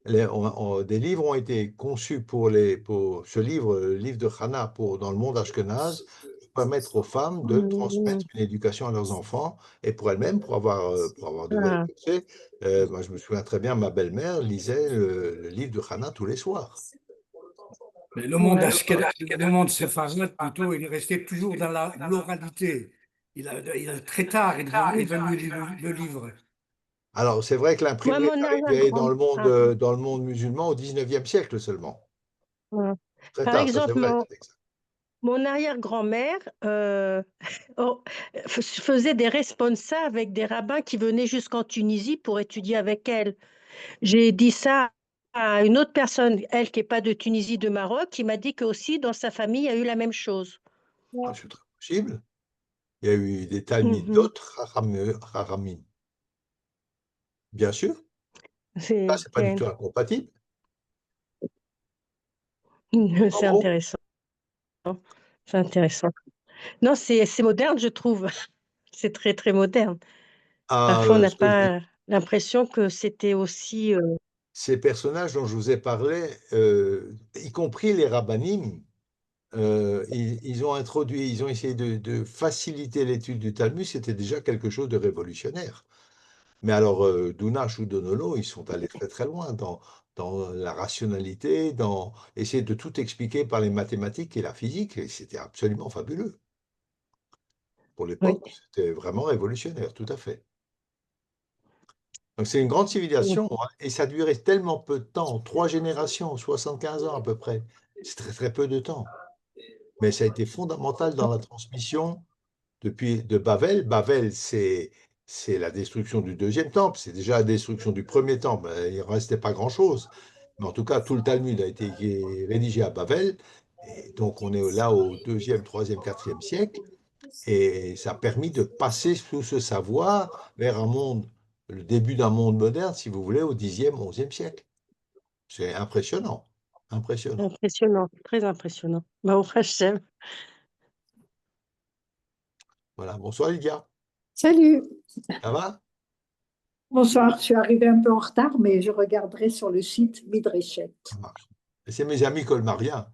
[SPEAKER 1] Des livres ont été conçus pour ce livre, le livre de Hana, dans le monde ashkénaze, pour permettre aux femmes de transmettre une éducation à leurs enfants et pour elles-mêmes, pour avoir de belles pensées. Moi, je me souviens très bien, ma belle-mère lisait le livre de Hana tous les soirs.
[SPEAKER 6] Mais le monde ashkénaze, le monde séfarade, plutôt, il est resté toujours dans l'oralité. Très tard, il est venu le livre.
[SPEAKER 1] Alors, c'est vrai que l'imprimerie est arrivée dans le monde musulman au 19e siècle seulement. Très
[SPEAKER 8] Par
[SPEAKER 1] tard,
[SPEAKER 8] exemple,
[SPEAKER 1] ça c'est vrai.
[SPEAKER 8] mon arrière-grand-mère faisait des responsa avec des rabbins qui venaient jusqu'en Tunisie pour étudier avec elle. J'ai dit ça à une autre personne, elle qui n'est pas de Tunisie, de Maroc, qui m'a dit que aussi dans sa famille, il y a eu la même chose.
[SPEAKER 1] C'est très possible. Il y a eu des talmides d'autres haramim. Bien sûr. Ça, c'est pas du tout incompatible.
[SPEAKER 8] C'est intéressant. C'est intéressant. Non, c'est moderne, je trouve. C'est très, très moderne. Parfois, on n'a pas l'impression que c'était aussi
[SPEAKER 1] ces personnages dont je vous ai parlé, y compris les rabbinim, ils ont essayé de faciliter l'étude du Talmud, c'était déjà quelque chose de révolutionnaire. Mais alors, Dounash ou Donolo, ils sont allés très très loin dans la rationalité, dans essayer de tout expliquer par les mathématiques et la physique, et c'était absolument fabuleux. Pour
[SPEAKER 8] Oui.
[SPEAKER 1] l'époque, c'était vraiment révolutionnaire, tout à fait. Donc c'est une grande civilisation, hein, et ça durait tellement peu de temps, 3 générations, 75 ans à peu près. C'est très très peu de temps. Mais ça a été fondamental dans la transmission depuis de Babel. Babel, c'est la destruction du deuxième temple, c'est déjà la destruction du premier temple. Il ne restait pas grand-chose. Mais en tout cas, tout le Talmud a été rédigé à Babel. Et donc, on est là au deuxième, troisième, quatrième siècle. Et ça a permis de passer tout ce savoir vers un monde, le début d'un monde moderne, si vous voulez, au 10e, 11e siècle. C'est impressionnant. Impressionnant.
[SPEAKER 8] Impressionnant, très impressionnant. Baruch Hashem.
[SPEAKER 1] Voilà. Bonsoir, Lydia.
[SPEAKER 9] Salut,
[SPEAKER 1] Ça va?
[SPEAKER 9] bonsoir. Je suis arrivée un peu en retard, mais je regarderai sur le site Midreshet.
[SPEAKER 1] Ça marche. Et c'est mes amis colmariens.